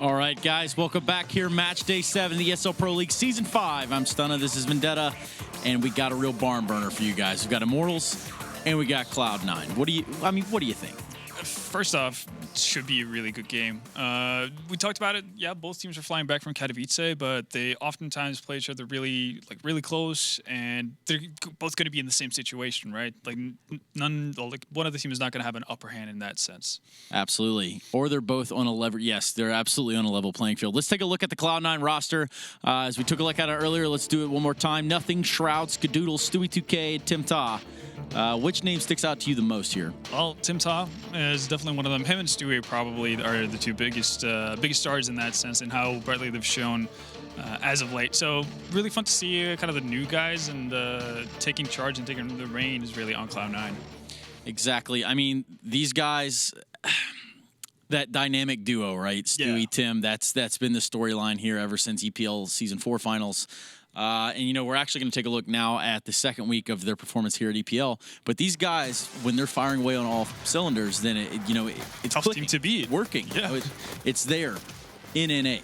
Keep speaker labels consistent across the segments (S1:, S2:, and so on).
S1: All right, guys, welcome back here. Match day 7, the ESL Pro League Season 5. I'm Stunna, this is Vendetta, and we got a real barn burner for you guys. We've got Immortals, and we got Cloud9. What do you think?
S2: First off, it should be a really good game. We talked about it. Yeah, both teams are flying back from Katowice, but they oftentimes play each other really close, and they're both going to be in the same situation, right? Like one of the teams is not going to have an upper hand in that sense.
S1: Absolutely. Or they're both on a level. Yes, they're absolutely on a level playing field. Let's take a look at the Cloud9 roster. As we took a look at it earlier, let's do it one more time. Nothing, Shroud, Skadoodle, Stewie2K, Tim Ta. Which name sticks out to you the most here?
S2: Well, Tim Ta is definitely one of them. Him and Stewie probably are the two biggest stars in that sense, and how brightly they've shown as of late. So really fun to see kind of the new guys, and taking charge and taking the reign is really on Cloud9. Exactly.
S1: I mean, these guys, that dynamic duo, right? Stewie, Tim, that's been the storyline here ever since EPL Season 4 finals. And, you know, we're actually going to take a look now at the second week of their performance here at EPL. But these guys, when they're firing away on all cylinders, then, it's
S2: tough team to beat.
S1: Working.
S2: Yeah.
S1: It's there in NA.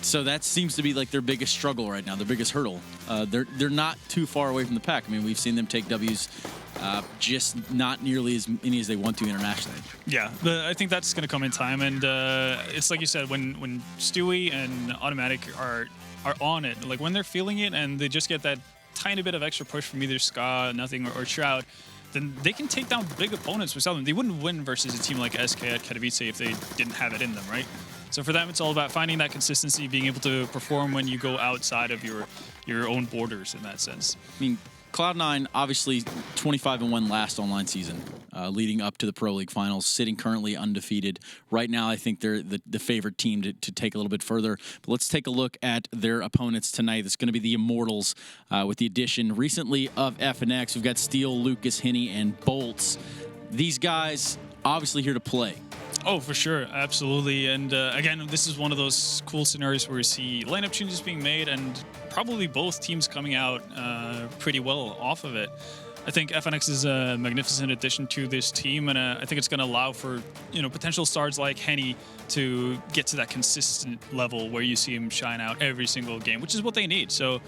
S1: So that seems to be like their biggest struggle right now, their biggest hurdle. They're not too far away from the pack. I mean, we've seen them take W's, just not nearly as many as they want to internationally.
S2: Yeah, but I think that's going to come in time. And it's like you said, when Stewie and Automatic are on it, like when they're feeling it and they just get that tiny bit of extra push from either Ska, Nothing, or Shroud, then they can take down big opponents without them. They wouldn't win versus a team like SK at Katowice if they didn't have it in them, right? So for them, it's all about finding that consistency, being able to perform when you go outside of your own borders in that sense.
S1: I mean, Cloud9, obviously 25-1 last online season, leading up to the Pro League finals, sitting currently undefeated. Right now, I think they're the favorite team to take a little bit further. But let's take a look at their opponents tonight. It's going to be the Immortals with the addition recently of FNX. We've got Steel, Lucas, Henny, and Bolts. These guys obviously here to play.
S2: Oh, for sure. Absolutely. And again, this is one of those cool scenarios where we see lineup changes being made and probably both teams coming out pretty well off of it. I think FNX is a magnificent addition to this team, and I think it's going to allow for potential stars like Henny to get to that consistent level where you see him shine out every single game, which is what they need. So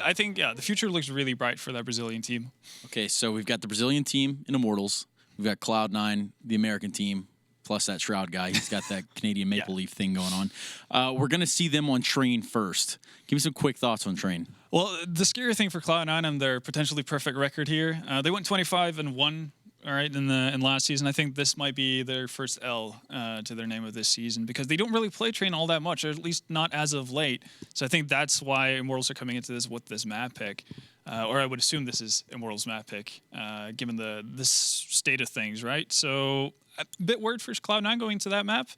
S2: I think, yeah, the future looks really bright for that Brazilian team.
S1: Okay, so we've got the Brazilian team in Immortals. We've got Cloud9, the American team, plus that Shroud guy. He's got that Canadian Maple Leaf thing going on. We're going to see them on Train first. Give me some quick thoughts on Train.
S2: Well, the scary thing for Cloud9 and their potentially perfect record here, they went 25-1, all right, in last season. I think this might be their first L to their name of this season, because they don't really play Train all that much, or at least not as of late. So I think that's why Immortals are coming into this with this map pick. Or I would assume this is Immortals map pick, given this state of things, right? So a bit worried for Cloud9 going to that map.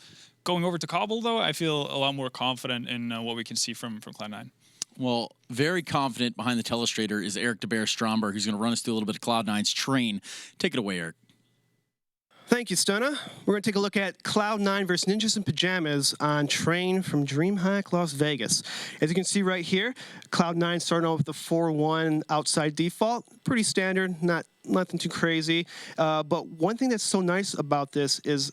S2: Going over to Cobble, though, I feel a lot more confident in what we can see from Cloud9.
S1: Well, very confident behind the telestrator is Eric DeBear Stromberg, who's going to run us through a little bit of Cloud9's Train. Take it away, Eric.
S3: Thank you, Stunna. We're going to take a look at Cloud9 versus Ninjas in Pajamas on Train from DreamHack Las Vegas. As you can see right here, Cloud9 starting off with the 4-1 outside default. Pretty standard, nothing too crazy. But one thing that's so nice about this is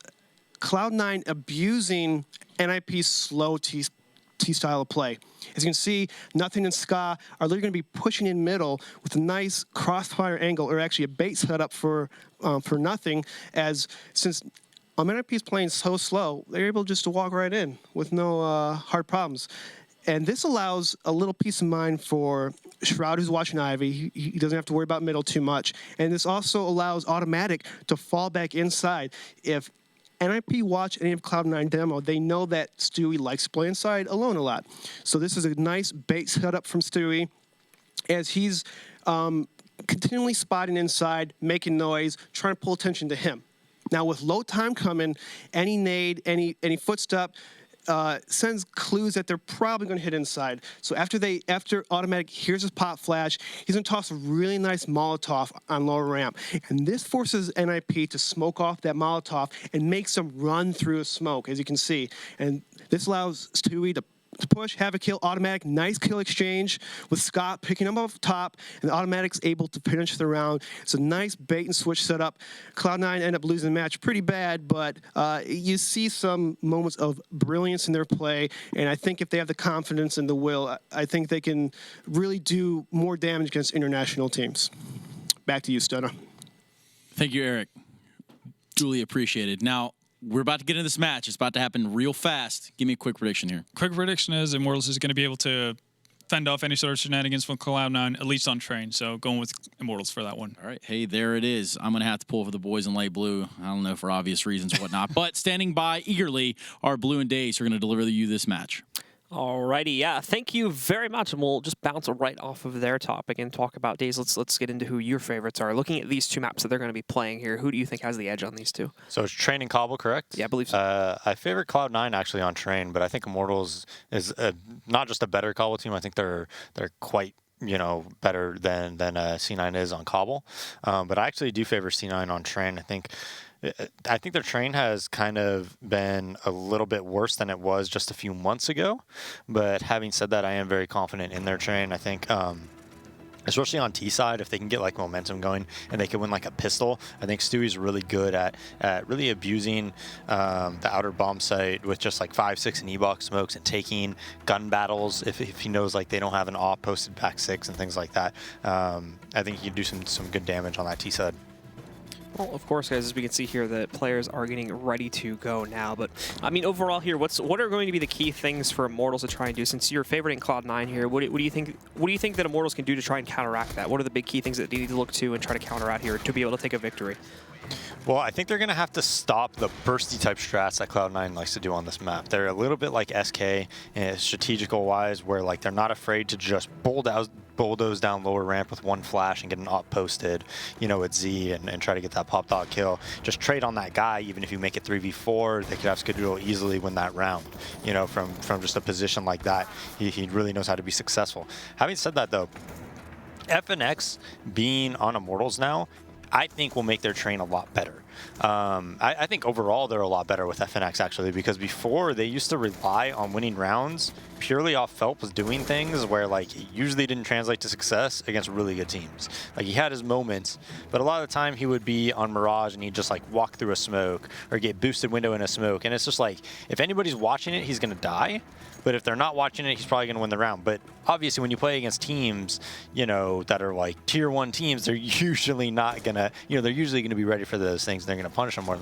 S3: Cloud9 abusing NIP's slow T-style of play. As you can see, Nothing and Ska are literally going to be pushing in middle with a nice crossfire angle, or actually a bait set up for Nothing, as since NIP is playing so slow, they're able just to walk right in with no hard problems. And this allows a little peace of mind for Shroud, who's watching Ivy. He doesn't have to worry about middle too much. And this also allows Automatic to fall back inside. If NIP watch any of Cloud9 demo, they know that Stewie likes to play inside alone a lot. So this is a nice bait setup from Stewie, as he's continually spotting inside, making noise, trying to pull attention to him. Now with low time coming, any nade, any footstep sends clues that they're probably going to hit inside. So after Automatic hears his pop flash, he's going to toss a really nice Molotov on lower ramp. And this forces NIP to smoke off that Molotov and makes them run through a smoke, as you can see. And this allows Stewie to to push, have a kill, automatic, nice kill exchange with Scott picking up off top, and the automatic's able to finish the round. It's a nice bait and switch setup. Cloud9 end up losing the match pretty bad, but you see some moments of brilliance in their play, and I think if they have the confidence and the will, I think they can really do more damage against international teams. Back to you, Stunna.
S1: Thank you, Eric. Duly appreciated. Now, we're about to get into this match. It's about to happen real fast. Give me a quick prediction here.
S2: Quick prediction is Immortals is going to be able to fend off any sort of shenanigans from Cloud9, at least on train. So going with Immortals for that one.
S1: All right. Hey, there it is. I'm going to have to pull for the boys in light blue. I don't know, for obvious reasons or whatnot. But standing by eagerly are Blue and Days who are going to deliver you this match.
S4: Alrighty, yeah, thank you very much, and we'll just bounce right off of their topic and talk about Days. Let's get into who your favorites are. Looking at these two maps that they're going to be playing here, who do you think has the edge on these two?
S5: So it's Train and Cobble, correct?
S4: Yeah, I believe so.
S5: I favor Cloud9 actually on Train, but I think Immortals is not just a better Cobble team. I think they're quite better than C9 is on Cobble. But I actually do favor C9 on Train. I think their train has kind of been a little bit worse than it was just a few months ago. But having said that, I am very confident in their train. I think, especially on T side, if they can get like momentum going and they can win like a pistol, I think Stewie's really good at really abusing the outer bomb site with just like 5, 6 and E-box smokes and taking gun battles if he knows like they don't have an AWP posted back 6 and things like that. I think he can do some good damage on that T side.
S4: Well, of course, guys, as we can see here, the players are getting ready to go now. But, I mean, overall here, what are going to be the key things for Immortals to try and do? Since you're favoriting Cloud9 here, what do you think that Immortals can do to try and counteract that? What are the big key things that they need to look to and try to counter out here to be able to take a victory?
S5: Well, I think they're going to have to stop the bursty type strats that Cloud9 likes to do on this map. They're a little bit like SK, strategical wise, where like they're not afraid to just bulldoze down lower ramp with one flash and get an AWP posted, at Z and try to get that pop dot kill. Just trade on that guy, even if you make it 3v4, they could have Skidoo easily win that round, from just a position like that. He really knows how to be successful. Having said that, though, FNX being on Immortals now, I think will make their train a lot better. I think overall they're a lot better with FNX actually, because before they used to rely on winning rounds purely off Phelps doing things where like it usually didn't translate to success against really good teams. Like he had his moments, but a lot of the time he would be on Mirage and he'd just like walk through a smoke or get boosted window in a smoke, and it's just like if anybody's watching it, he's gonna die. But if they're not watching it, he's probably going to win the round. But obviously, when you play against teams, that are like tier 1 teams, they're usually not going to, they're usually going to be ready for those things. They're going to punish them more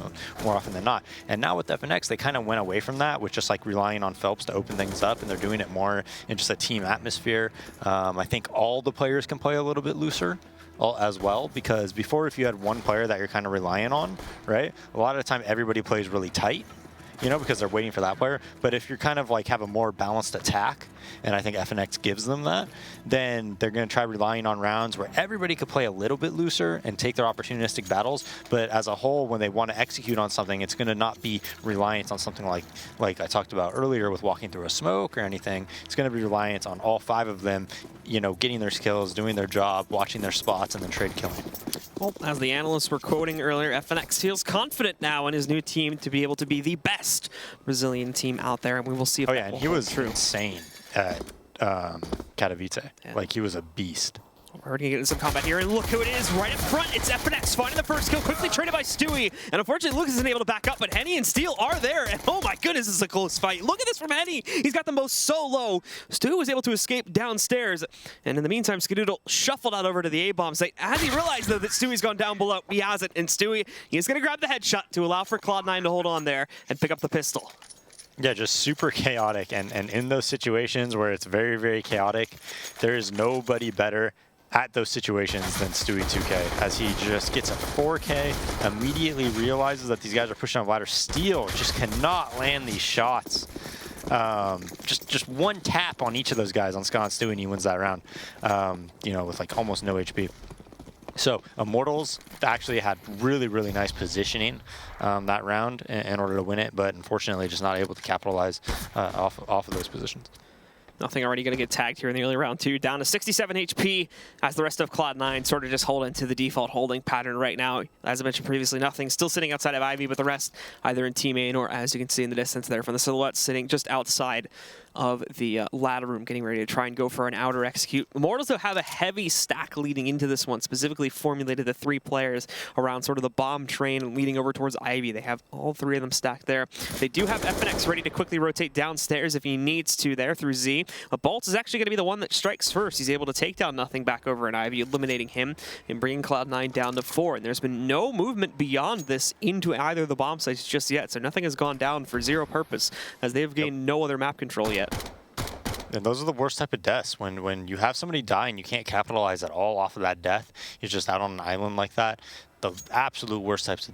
S5: often than not. And now with FNX, they kind of went away from that with just like relying on Phelps to open things up, and they're doing it more in just a team atmosphere. I think all the players can play a little bit looser as well, because before, if you had one player that you're kind of relying on, right, a lot of the time everybody plays really tight, because they're waiting for that player. But if you're kind of like have a more balanced attack, and I think FNX gives them that, then they're going to try relying on rounds where everybody could play a little bit looser and take their opportunistic battles. But as a whole, when they want to execute on something, it's going to not be reliant on something like I talked about earlier with walking through a smoke or anything. It's going to be reliant on all 5 of them, getting their skills, doing their job, watching their spots, and then trade killing.
S4: Well, as the analysts were quoting earlier, FNX feels confident now in his new team to be able to be the best Brazilian team out there, and we will see if that
S5: and
S4: will
S5: he was
S4: true.
S5: insane at Katowice.
S4: Yeah.
S5: Like, he was a beast.
S4: We're going to get into some combat here, and look who it is right up front. It's FNX finding the first kill, quickly traded by Stewie. And unfortunately, Lucas isn't able to back up, but Henny and Steel are there. And oh my goodness, this is a close fight. Look at this from Henny. He's got them both so low. Stewie was able to escape downstairs. And in the meantime, Skadoodle shuffled out over to the A-bomb site. As he realized, though, that Stewie's gone down below, he has it. And Stewie, he's going to grab the headshot to allow for Cloud9 to hold on there and pick up the pistol.
S5: Yeah, just super chaotic. And in those situations where it's very, very chaotic, there is nobody better at those situations than Stewie 2K, as he just gets a 4K, immediately realizes that these guys are pushing on ladder. Steel just cannot land these shots. Just one tap on each of those guys on Scott and Stewie, and he wins that round, with like almost no HP. So Immortals actually had really, really nice positioning that round in order to win it, but unfortunately just not able to capitalize off of those positions.
S4: Nothing already going to get tagged here in the early round 2. Down to 67 HP as the rest of Cloud9 sort of just hold into the default holding pattern right now. As I mentioned previously, nothing still sitting outside of Ivy, but the rest either in team main or, as you can see in the distance there from the silhouette, sitting just outside of the ladder room, getting ready to try and go for an outer execute. Immortals, though, have a heavy stack leading into this one, specifically formulated the 3 players around sort of the bomb train leading over towards Ivy. They have all 3 of them stacked there. They do have FNX ready to quickly rotate downstairs if he needs to there through Z. But Bolts is actually going to be the one that strikes first. He's able to take down Nothing back over in Ivy, eliminating him and bringing Cloud9 down to 4. And there's been no movement beyond this into either of the bomb sites just yet. So Nothing has gone down for zero purpose as they've gained no other map control yet.
S5: And those are the worst type of deaths. When you have somebody die and you can't capitalize at all off of that death, you're just out on an island like that. The absolute worst types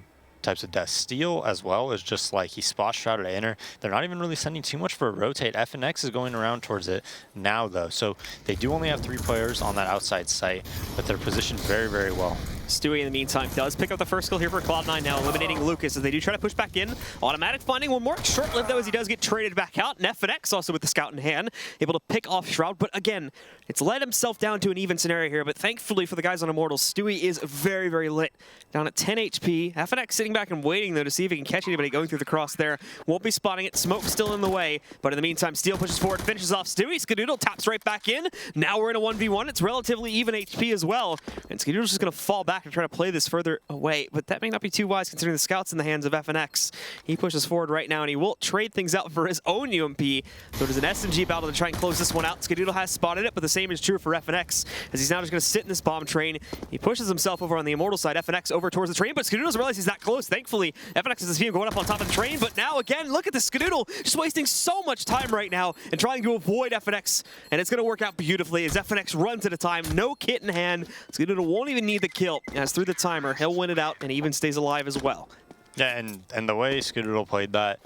S5: of death. Steel as well is just like he spot shrouded at inner. They're not even really sending too much for a rotate. FNX is going around towards it now though. So they do only have 3 players on that outside site, but they're positioned very, very well.
S4: Stewie, in the meantime, does pick up the first kill here for Cloud9 now, eliminating Lucas as they do try to push back in. Automatic finding one more. Short-lived, though, as he does get traded back out. And FNX also with the scout in hand, able to pick off Shroud. But again, it's led himself down to an even scenario here. But thankfully for the guys on Immortals, Stewie is very, very lit. Down at 10 HP. FNX sitting back and waiting, though, to see if he can catch anybody going through the cross there. Won't be spotting it. Smoke still in the way. But in the meantime, Steel pushes forward, finishes off Stewie. Skadoodle taps right back in. Now we're in a 1v1. It's relatively even HP as well. And Skadoodle's just going to fall back and try to play this further away, but that may not be too wise considering the scout's in the hands of FNX. He pushes forward right now, and he will trade things out for his own UMP. So it is an SMG battle to try and close this one out. Skadoodle has spotted it, but the same is true for FNX, as he's now just going to sit in this bomb train. He pushes himself over on the Immortal side, FNX over towards the train, but Skadoodle doesn't realize he's that close. Thankfully, FNX doesn't see him going up on top of the train, but now again, look at this Skadoodle just wasting so much time right now and trying to avoid FNX, and it's going to work out beautifully as FNX runs at a time, no kit in hand. Skadoodle won't even need the kill, as through the timer, he'll win it out and even stays alive as well.
S5: Yeah, and the way Skadoodle played that,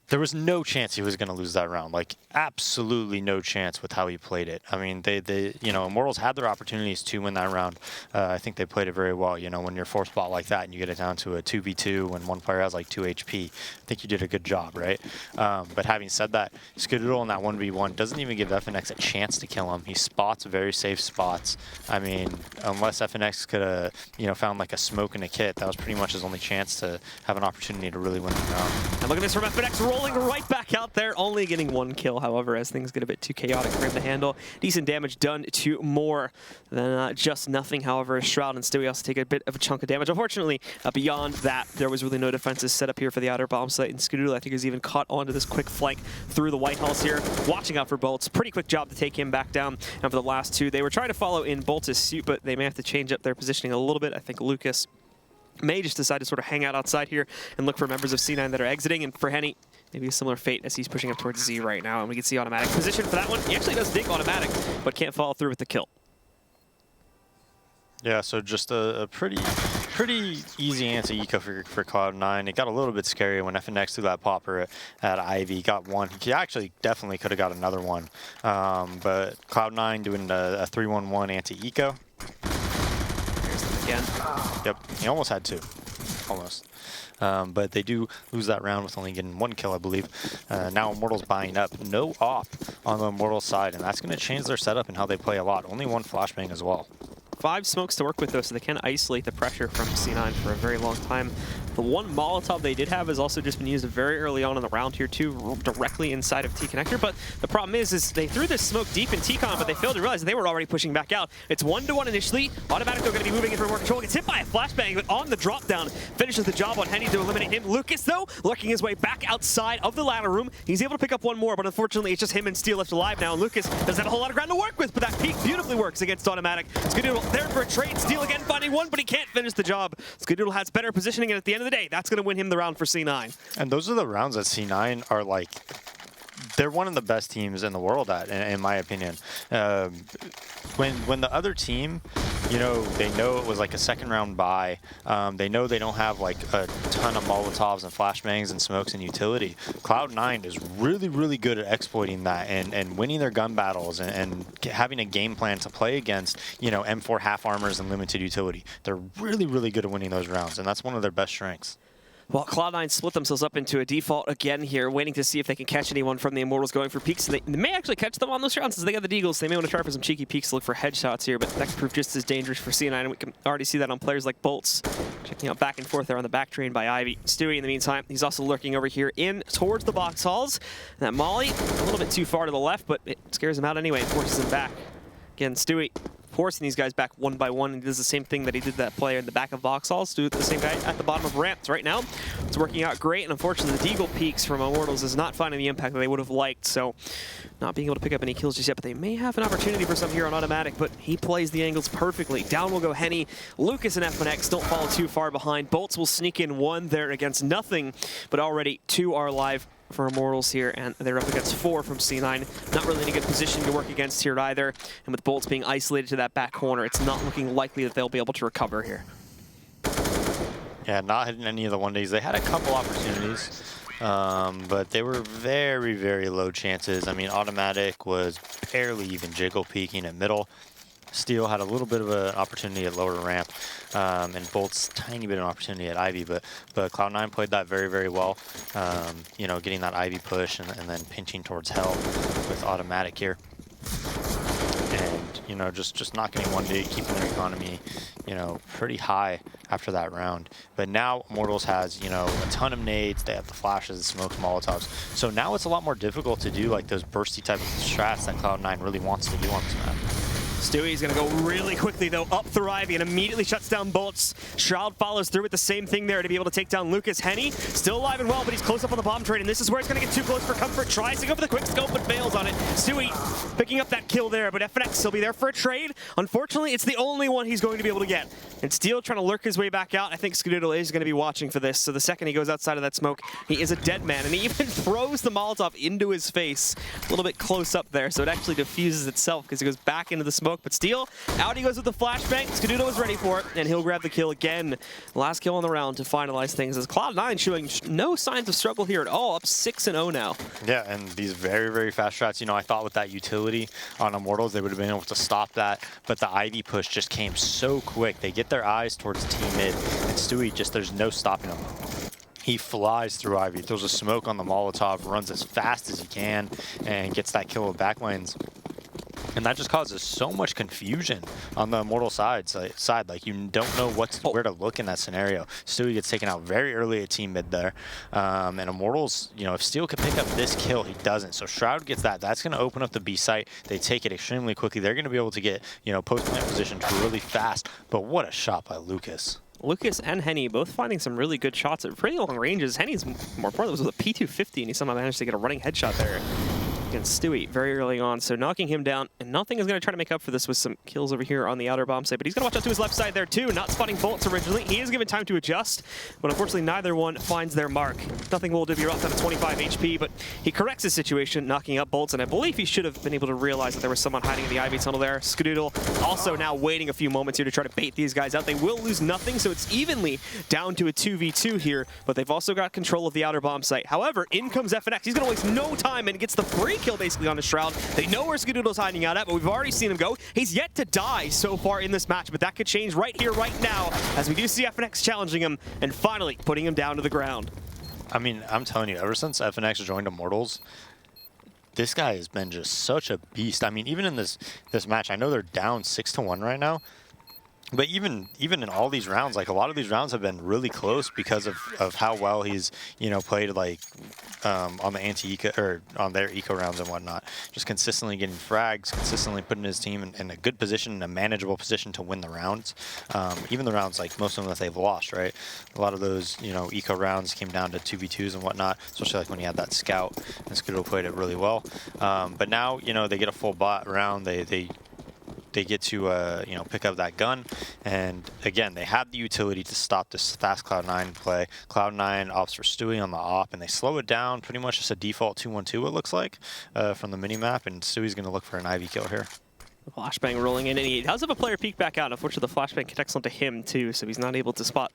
S5: there was no chance he was going to lose that round. Like, absolutely no chance with how he played it. I mean, they you know, Immortals had their opportunities to win that round. I think they played it very well. You know, when you're 4th spot like that and you get it down to a 2v2 when one player has like 2 HP, I think you did a good job, right? But having said that, Skadoodle in that 1v1 doesn't even give FNX a chance to kill him. He spots very safe spots. I mean, unless FNX could have, you know, found like a smoke and a kit, that was pretty much his only chance to have an opportunity to really win the round.
S4: And look at this from FNX rolling right back out there, only getting 1 kill, however, as things get a bit too chaotic for him to handle. Decent damage done to more than just Nothing, however, as Shroud and Stewie also take a bit of a chunk of damage. Unfortunately, beyond that, there was really no defenses set up here for the outer bomb site, and Skadoodle, I think, is even caught onto this quick flank through the White Halls here, watching out for Bolts. Pretty quick job to take him back down. And for the last 2, they were trying to follow in Bolts' suit, but they may have to change up their positioning a little bit. I think Lucas may just decide to sort of hang out outside here and look for members of C9 that are exiting, and for Henny, maybe a similar fate as he's pushing up towards Z right now, and we can see automatic position for that one. He actually does dig automatic, but can't follow through with the kill.
S5: Yeah, so just a pretty easy anti-eco for Cloud9. It got a little bit scary when FNX threw that popper at Ivy. Got 1. He actually definitely could have got another one. But Cloud9 doing a 3-1-1 anti-eco.
S4: Here's them again.
S5: Yep, he almost had 2. Almost. But they do lose that round with only getting 1 kill, I believe. Now Immortals buying up. No op on the Immortals side, and that's going to change their setup and how they play a lot. Only 1 flashbang as well.
S4: 5 smokes to work with, though, so they can isolate the pressure from C9 for a very long time. The 1 Molotov they did have has also just been used very early on in the round here, too, directly inside of T-Connector. But the problem is they threw this smoke deep in T-Con, but they failed to realize that they were already pushing back out. It's 1-1 initially. Automatic, they're going to be moving in for more control. Gets hit by a flashbang, but on the drop down, finishes the job on Henny to eliminate him. Lucas, though, lurking his way back outside of the ladder room. He's able to pick up 1 more, but unfortunately, it's just him and Steel left alive now. And Lucas doesn't have a whole lot of ground to work with, but that peek beautifully works against Automatic. Skadoodle there for a trade. Steel again finding 1, but he can't finish the job. Skadoodle has better positioning, and at the end of the day, that's going to win him the round for C9.
S5: And those are the rounds that C9 are like, they're one of the best teams in the world at, in my opinion. When the other team, you know, they know it was like a 2nd round buy. They know they don't have like a ton of Molotovs and flashbangs and smokes and utility. Cloud9 is really, really good at exploiting that and winning their gun battles and having a game plan to play against, you know, M4 half armors and limited utility. They're really, really good at winning those rounds, and that's one of their best strengths.
S4: Well, Cloud9 split themselves up into a default again here, waiting to see if they can catch anyone from the Immortals going for peeks. They may actually catch them on those rounds since they got the Deagles. They may want to try for some cheeky peeks to look for headshots here, but that could prove just as dangerous for C9, and we can already see that on players like Bolts. Checking out back and forth there on the back train by Ivy. Stewie, in the meantime, he's also lurking over here in towards the box halls. And that Molly, a little bit too far to the left, but it scares him out anyway and forces him back. Again, Stewie forcing these guys back one by one. He does the same thing that he did that player in the back of box halls. Do the same guy at the bottom of ramps right now. It's working out great, and unfortunately the Deagle peaks from Immortals is not finding the impact that they would have liked, so not being able to pick up any kills just yet, but they may have an opportunity for some here on automatic, but he plays the angles perfectly. Down will go Henny. Lucas and FNX don't follow too far behind. Bolts will sneak in one there against nothing, but already 2 are live for Immortals here, and they're up against 4 from C9. Not really in a good position to work against here either, and with Bolts being isolated to that back corner, it's not looking likely that they'll be able to recover here.
S5: Yeah, not hitting any of the 1Ds. They had a couple opportunities, but they were very, very low chances. I mean, automatic was barely even jiggle peeking at middle. Steel had a little bit of an opportunity at lower ramp, and Bolt's tiny bit of an opportunity at Ivy, but Cloud9 played that very, very well. You know, getting that Ivy push and then pinching towards hell with automatic here. And, you know, just not getting 1D, keeping their economy, you know, pretty high after that round. But now Immortals has, you know, a ton of nades. They have the flashes, the smokes, Molotovs. So now it's a lot more difficult to do like those bursty type of strats that Cloud9 really wants to do on this map.
S4: Stewie's going to go really quickly, though, up through Ivy and immediately shuts down Bolts. Shroud follows through with the same thing there to be able to take down Lucas. Henny still alive and well, but he's close up on the bomb train, and this is where it's going to get too close for comfort. Tries to go for the quick scope, but fails on it. Stewie picking up that kill there, but FNX will be there for a trade. Unfortunately, it's the only one he's going to be able to get. And Steel trying to lurk his way back out. I think Skadoodle is going to be watching for this, so the second he goes outside of that smoke, he is a dead man, and he even throws the Molotov into his face a little bit close up there, so it actually diffuses itself because it goes back into the smoke. But Steel, out he goes with the flashbang. Skadoodle is ready for it, and he'll grab the kill again. Last kill on the round to finalize things as Cloud9 showing no signs of struggle here at all, up 6-0 now. Yeah, and these very, very fast shots. You know, I thought with that utility on Immortals, they would have been able to stop that, but the Ivy push just came so quick. They get their eyes towards team mid, and Stewie just, there's no stopping him. He flies through Ivy, throws a smoke on the Molotov, runs as fast as he can, and gets that kill with backlanes. And that just causes so much confusion on the Immortal side. Like, you don't know where to look in that scenario. Stewie gets taken out very early at team mid there. And Immortals, you know, if Steel could pick up this kill, he doesn't. So Shroud gets that. That's going to open up the B site. They take it extremely quickly. They're going to be able to get, you know, post-plant positions really fast. But what a shot by Lucas. Lucas and Henny both finding some really good shots at pretty long ranges. Henny's more importantly was with a P250, and he somehow managed to get a running headshot there against Stewie very early on, so knocking him down, and Nothing is going to try to make up for this with some kills over here on the outer bomb site, but he's going to watch out to his left side there too, not spotting Bolts originally. He is given time to adjust, but unfortunately neither one finds their mark. Nothing will be rough down to 25 HP, but he corrects his situation, knocking up Bolts, and I believe he should have been able to realize that there was someone hiding in the Ivy tunnel there. Skadoodle also now waiting a few moments here to try to bait these guys out. They will lose nothing, so it's evenly down to a 2v2 here, but they've also got control of the outer bomb site. However, in comes FNX. He's going to waste no time and gets the free kill basically on his Shroud. They know where Skadoodle's hiding out at, but we've already seen him go. He's yet to die so far in this match, but that could change right here, right now, as we do see FNX challenging him and finally putting him down to the ground. I mean, I'm telling you, ever since FNX joined Immortals, this guy has been just such a beast. I mean, even in this match, I know they're down 6-1 right now, but even in all these rounds, like a lot of these rounds have been really close because of how well he's, you know, played like on the anti-eco or on their eco rounds and whatnot. Just consistently getting frags, consistently putting his team in a good position, in a manageable position to win the rounds. Even the rounds, like most of them that they've lost, right? A lot of those, you know, eco rounds came down to 2v2s and whatnot, especially like when you had that scout, and Skadoodle played it really well. But now, you know, they get a full bot round. They get to, you know, pick up that gun. And again, they have the utility to stop this fast Cloud9 play. Cloud9 opts for Stewie on the op, and they slow it down, pretty much just a default 2-1-2, it looks like, from the minimap. And Stewie's going to look for an Ivy kill here. Flashbang rolling in, and he does have a player peek back out. Unfortunately, the flashbang connects onto him too, so he's not able to spot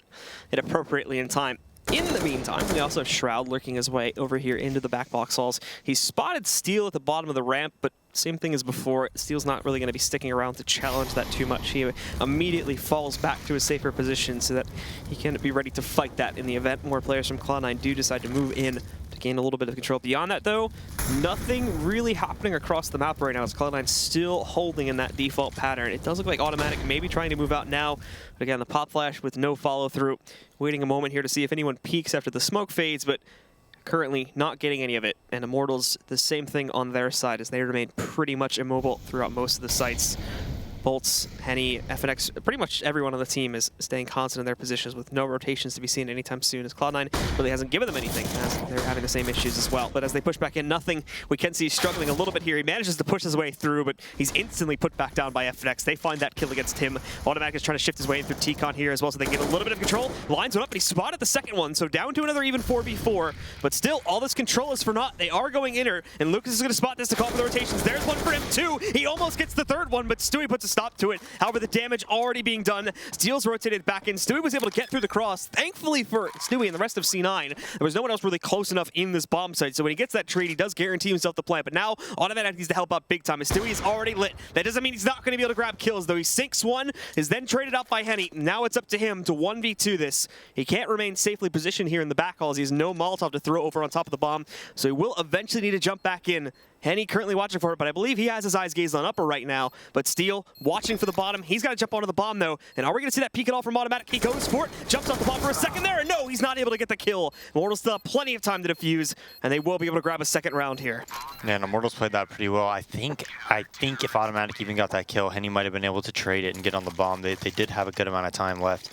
S4: it appropriately in time. In the meantime, we also have Shroud lurking his way over here into the back box halls. He spotted Steel at the bottom of the ramp, but same thing as before. Steel's not really going to be sticking around to challenge that too much. He immediately falls back to a safer position so that he can be ready to fight that in the event more players from Cloud9 do decide to move in to gain a little bit of control. Beyond that, though, nothing really happening across the map right now as Cloud9 still holding in that default pattern. It does look like Automatic maybe trying to move out now, but again, the pop flash with no follow-through. Waiting a moment here to see if anyone peeks after the smoke fades, but currently not getting any of it. And Immortals, the same thing on their side as they remain pretty much immobile throughout most of the sites. Bolts, Henny, FNX, pretty much everyone on the team is staying constant in their positions with no rotations to be seen anytime soon, as Cloud9 really hasn't given them anything as they're having the same issues as well. But as they push back in, nothing. We can see he's struggling a little bit here. He manages to push his way through, but he's instantly put back down by FNX. They find that kill against him. Automatic is trying to shift his way in through T-Con here as well, so they get a little bit of control. Lines went up, but he spotted the second one, so down to another even 4v4. But still, all this control is for naught. They are going inner, and Lucas is going to spot this to call for the rotations. There's one for him too. He almost gets the third one, but Stewie puts a stop to it. However, the damage already being done. Steel's rotated back in. Stewie was able to get through the cross. Thankfully for Stewie and the rest of C9, there was no one else really close enough in this bomb site. So when he gets that trade, he does guarantee himself the plant. But now, Automatic needs to help out big time. As Stewie is already lit. That doesn't mean he's not going to be able to grab kills, though. He sinks one, is then traded out by Henny. Now it's up to him to 1v2 this. He can't remain safely positioned here in the back halls. He has no Molotov to throw over on top of the bomb. So he will eventually need to jump back in. Henny currently watching for it, but I believe he has his eyes gazed on upper right now. But Steel watching for the bottom. He's got to jump onto the bomb, though. And are we going to see that peek at all from Automatic? He goes for it, jumps off the bomb for a second there, and no, he's not able to get the kill. Immortals still have plenty of time to defuse, and they will be able to grab a second round here.
S5: Yeah, and Immortals played that pretty well. I think if Automatic even got that kill, Henny might have been able to trade it and get on the bomb. They did have a good amount of time left.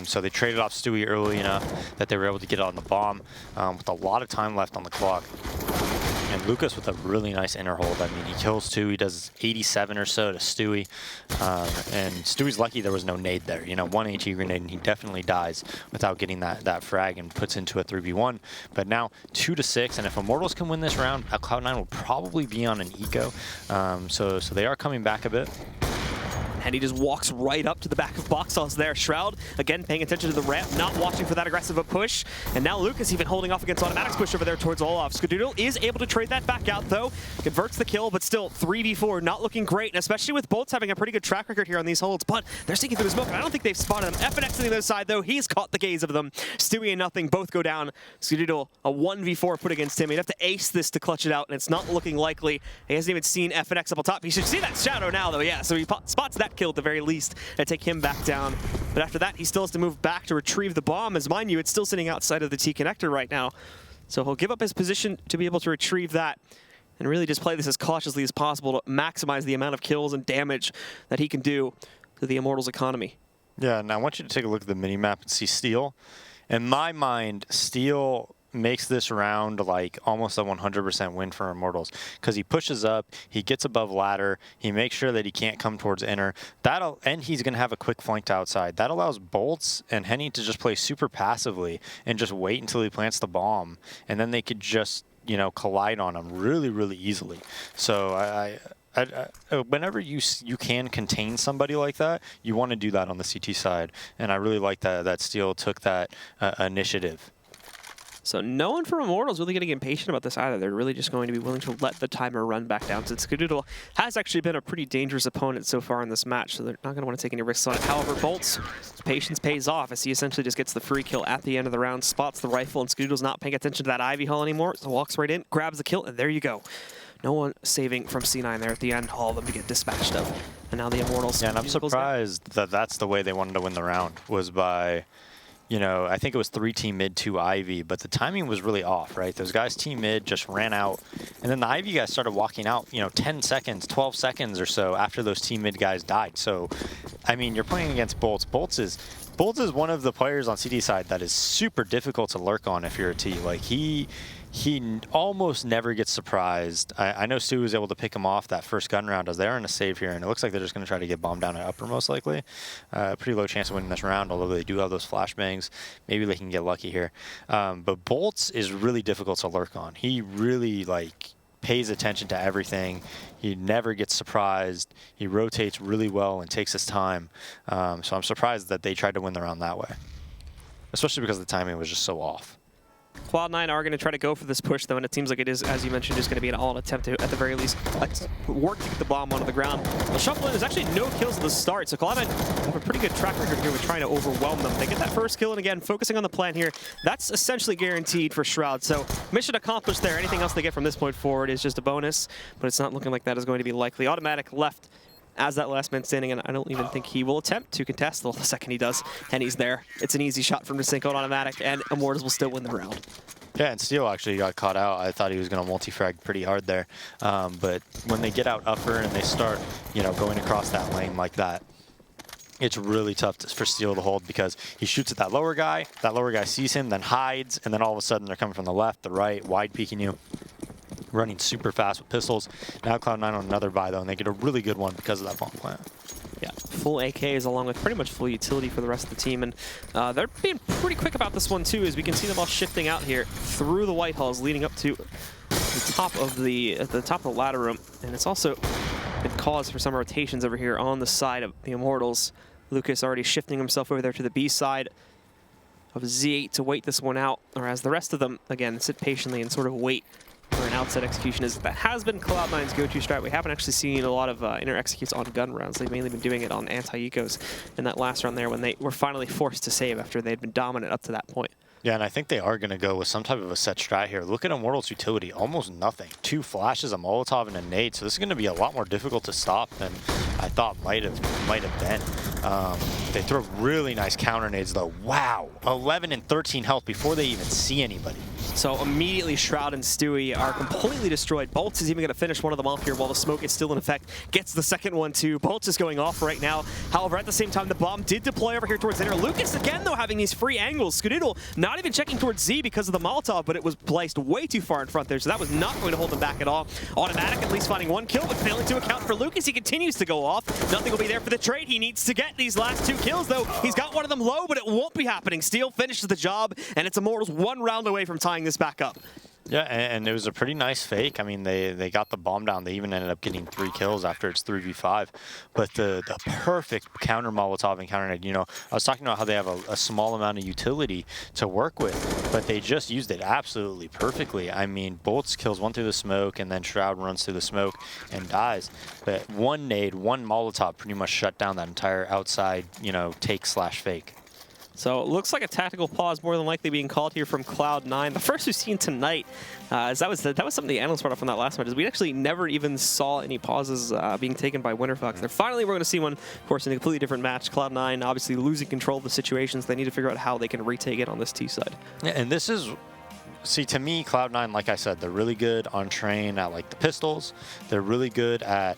S5: So they traded off Stewie early enough that they were able to get on the bomb with a lot of time left on the clock. And Lucas with a really nice inner hold. I mean, he kills two. He does 87 or so to Stewie. And Stewie's lucky there was no nade there. You know, one HE grenade, and he definitely dies without getting that frag and puts into a 3v1. But now 2-6, and if Immortals can win this round, Cloud9 will probably be on an eco. So they are coming back a bit.
S4: And he just walks right up to the back of box halls there. Shroud, again, paying attention to the ramp, not watching for that aggressive a push. And now Lucas even holding off against Automatic's push over there towards Olaf. Skadoodle is able to trade that back out, though. Converts the kill, but still 3v4, not looking great, and especially with Bolts having a pretty good track record here on these holds. But they're sneaking through the smoke, and I don't think they've spotted them. FNX on the other side, though, he's caught the gaze of them. Stewie and nothing, both go down. Skadoodle, a 1v4 put against him. He'd have to ace this to clutch it out, and it's not looking likely. He hasn't even seen FNX up on top. He should see that shadow now, though, yeah. So he spots that kill at the very least and take him back down. But after that, he still has to move back to retrieve the bomb, as mind you, it's still sitting outside of the T connector right now. So he'll give up his position to be able to retrieve that and really just play this as cautiously as possible to maximize the amount of kills and damage that he can do to the Immortals economy.
S5: Yeah, and I want you to take a look at the mini-map and see Steel. In my mind, Steel makes this round like almost a 100% win for Immortals because he pushes up, he gets above ladder, he makes sure that he can't come towards inner. And he's going to have a quick flank to outside. That allows Bolts and Henny to just play super passively and just wait until he plants the bomb, and then they could just, you know, collide on him really, really easily. So whenever you can contain somebody like that, you want to do that on the CT side, and I really like that Steel took that initiative.
S4: So no one from Immortals really getting impatient about this either. They're really just going to be willing to let the timer run back down, since Skadoodle has actually been a pretty dangerous opponent so far in this match, so they're not going to want to take any risks on it. However, Bolt's patience pays off as he essentially just gets the free kill at the end of the round, spots the rifle, and Skadoodle's not paying attention to that Ivy Hall anymore, so walks right in, grabs the kill, and there you go. No one saving from C9 there at the end, all of them to get dispatched of. And now the Immortals...
S5: Yeah, and I'm surprised that that's the way they wanted to win the round, was by... You know, I think it was 3 team mid, 2 Ivy, but the timing was really off, right? Those guys team mid just ran out, and then the Ivy guys started walking out, you know, 10 seconds, 12 seconds or so after those team mid guys died. So, I mean, you're playing against Bolts. Bolts is one of the players on CD side that is super difficult to lurk on if you're a T. Like, he almost never gets surprised. I know Stu was able to pick him off that first gun round as they're in a save here, and it looks like they're just going to try to get bombed down at upper most likely. Pretty low chance of winning this round, although they do have those flashbangs. Maybe they can get lucky here. But Bolts is really difficult to lurk on. He really, like, pays attention to everything. He never gets surprised. He rotates really well and takes his time. So I'm surprised that they tried to win the round that way. especially because the timing was just so off.
S4: Cloud9 are going to try to go for this push, though, and it seems like it is, as you mentioned, just going to be an all-in attempt to, at the very least, work to get the bomb onto the ground. The shuffle in, there's actually no kills at the start, so Cloud9 have a pretty good track record here with trying to overwhelm them. They get that first kill, and again, focusing on the plan here, that's essentially guaranteed for Shroud. So mission accomplished there. Anything else they get from this point forward is just a bonus, but it's not looking like that is going to be likely. Automatic left as that last man standing, and I don't even think he will attempt to contest. Well, the second he does, and he's there. It's an easy shot from Sync on Automatic, and Immortals will still win the round.
S5: Yeah, and Steel actually got caught out. I thought he was going to multi-frag pretty hard there. But when they get out upper and they start, going across that lane like that, it's really tough for Steel to hold because he shoots at that lower guy sees him, then hides, and then all of a sudden they're coming from the left, the right, wide peeking you. Running super fast with pistols. Now Cloud9 on another buy, though, and they get a really good one because of that bomb plant.
S4: Yeah, full AKs along with pretty much full utility for the rest of the team, and they're being pretty quick about this one too, as we can see them all shifting out here through the white halls, leading up to the top of the ladder room, and it's also been cause for some rotations over here on the side of the Immortals. Lucas already shifting himself over there to the B side of Z8 to wait this one out, whereas the rest of them again sit patiently and sort of wait for an outside execution. That has been Cloud9's go-to strat. We haven't actually seen a lot of inner executes on gun rounds. They've mainly been doing it on anti-ecos in that last round there when they were finally forced to save after they'd been dominant up to that point.
S5: Yeah, and I think they are going to go with some type of a set strat here. Look at Immortals' utility, almost nothing. 2 flashes, a Molotov, and a nade. So this is going to be a lot more difficult to stop than I thought might have been. They throw really nice counter nades, though. Wow, 11 and 13 health before they even see anybody.
S4: So immediately Shroud and Stewie are completely destroyed. Bolts is even going to finish one of them off here while the smoke is still in effect. Gets the second one too. Bolts is going off right now. However, at the same time, the bomb did deploy over here towards inner. Lucas again, though, having these free angles. Skadoodle not even checking towards Z because of the Molotov, but it was placed way too far in front there, so that was not going to hold them back at all. Automatic at least finding one kill, but failing to account for Lucas. He continues to go off. Nothing will be there for the trade. He needs to get these last 2 kills, though. He's got one of them low, but it won't be happening. Steel finishes the job, and it's Immortals 1 round away from tying this back up.
S5: Yeah, and it was a pretty nice fake. I mean, they got the bomb down. They even ended up getting 3 kills after it's 3v5. But the perfect counter Molotov and counter nade, I was talking about how they have a small amount of utility to work with, but they just used it absolutely perfectly. I mean, Bolts kills 1 through the smoke, and then Shroud runs through the smoke and dies. But 1 nade, 1 Molotov pretty much shut down that entire outside, take/fake.
S4: So it looks like a tactical pause more than likely being called here from Cloud9. The first we've seen tonight, that was something the analysts brought up from that last match, is we actually never even saw any pauses being taken by Winterfox. And finally, we're going to see one, of course, in a completely different match. Cloud9 obviously losing control of the situations. They need to figure out how they can retake it on this T side.
S5: Yeah, and this is... See, to me, Cloud9, like I said, they're really good on train at, the pistols. They're really good at...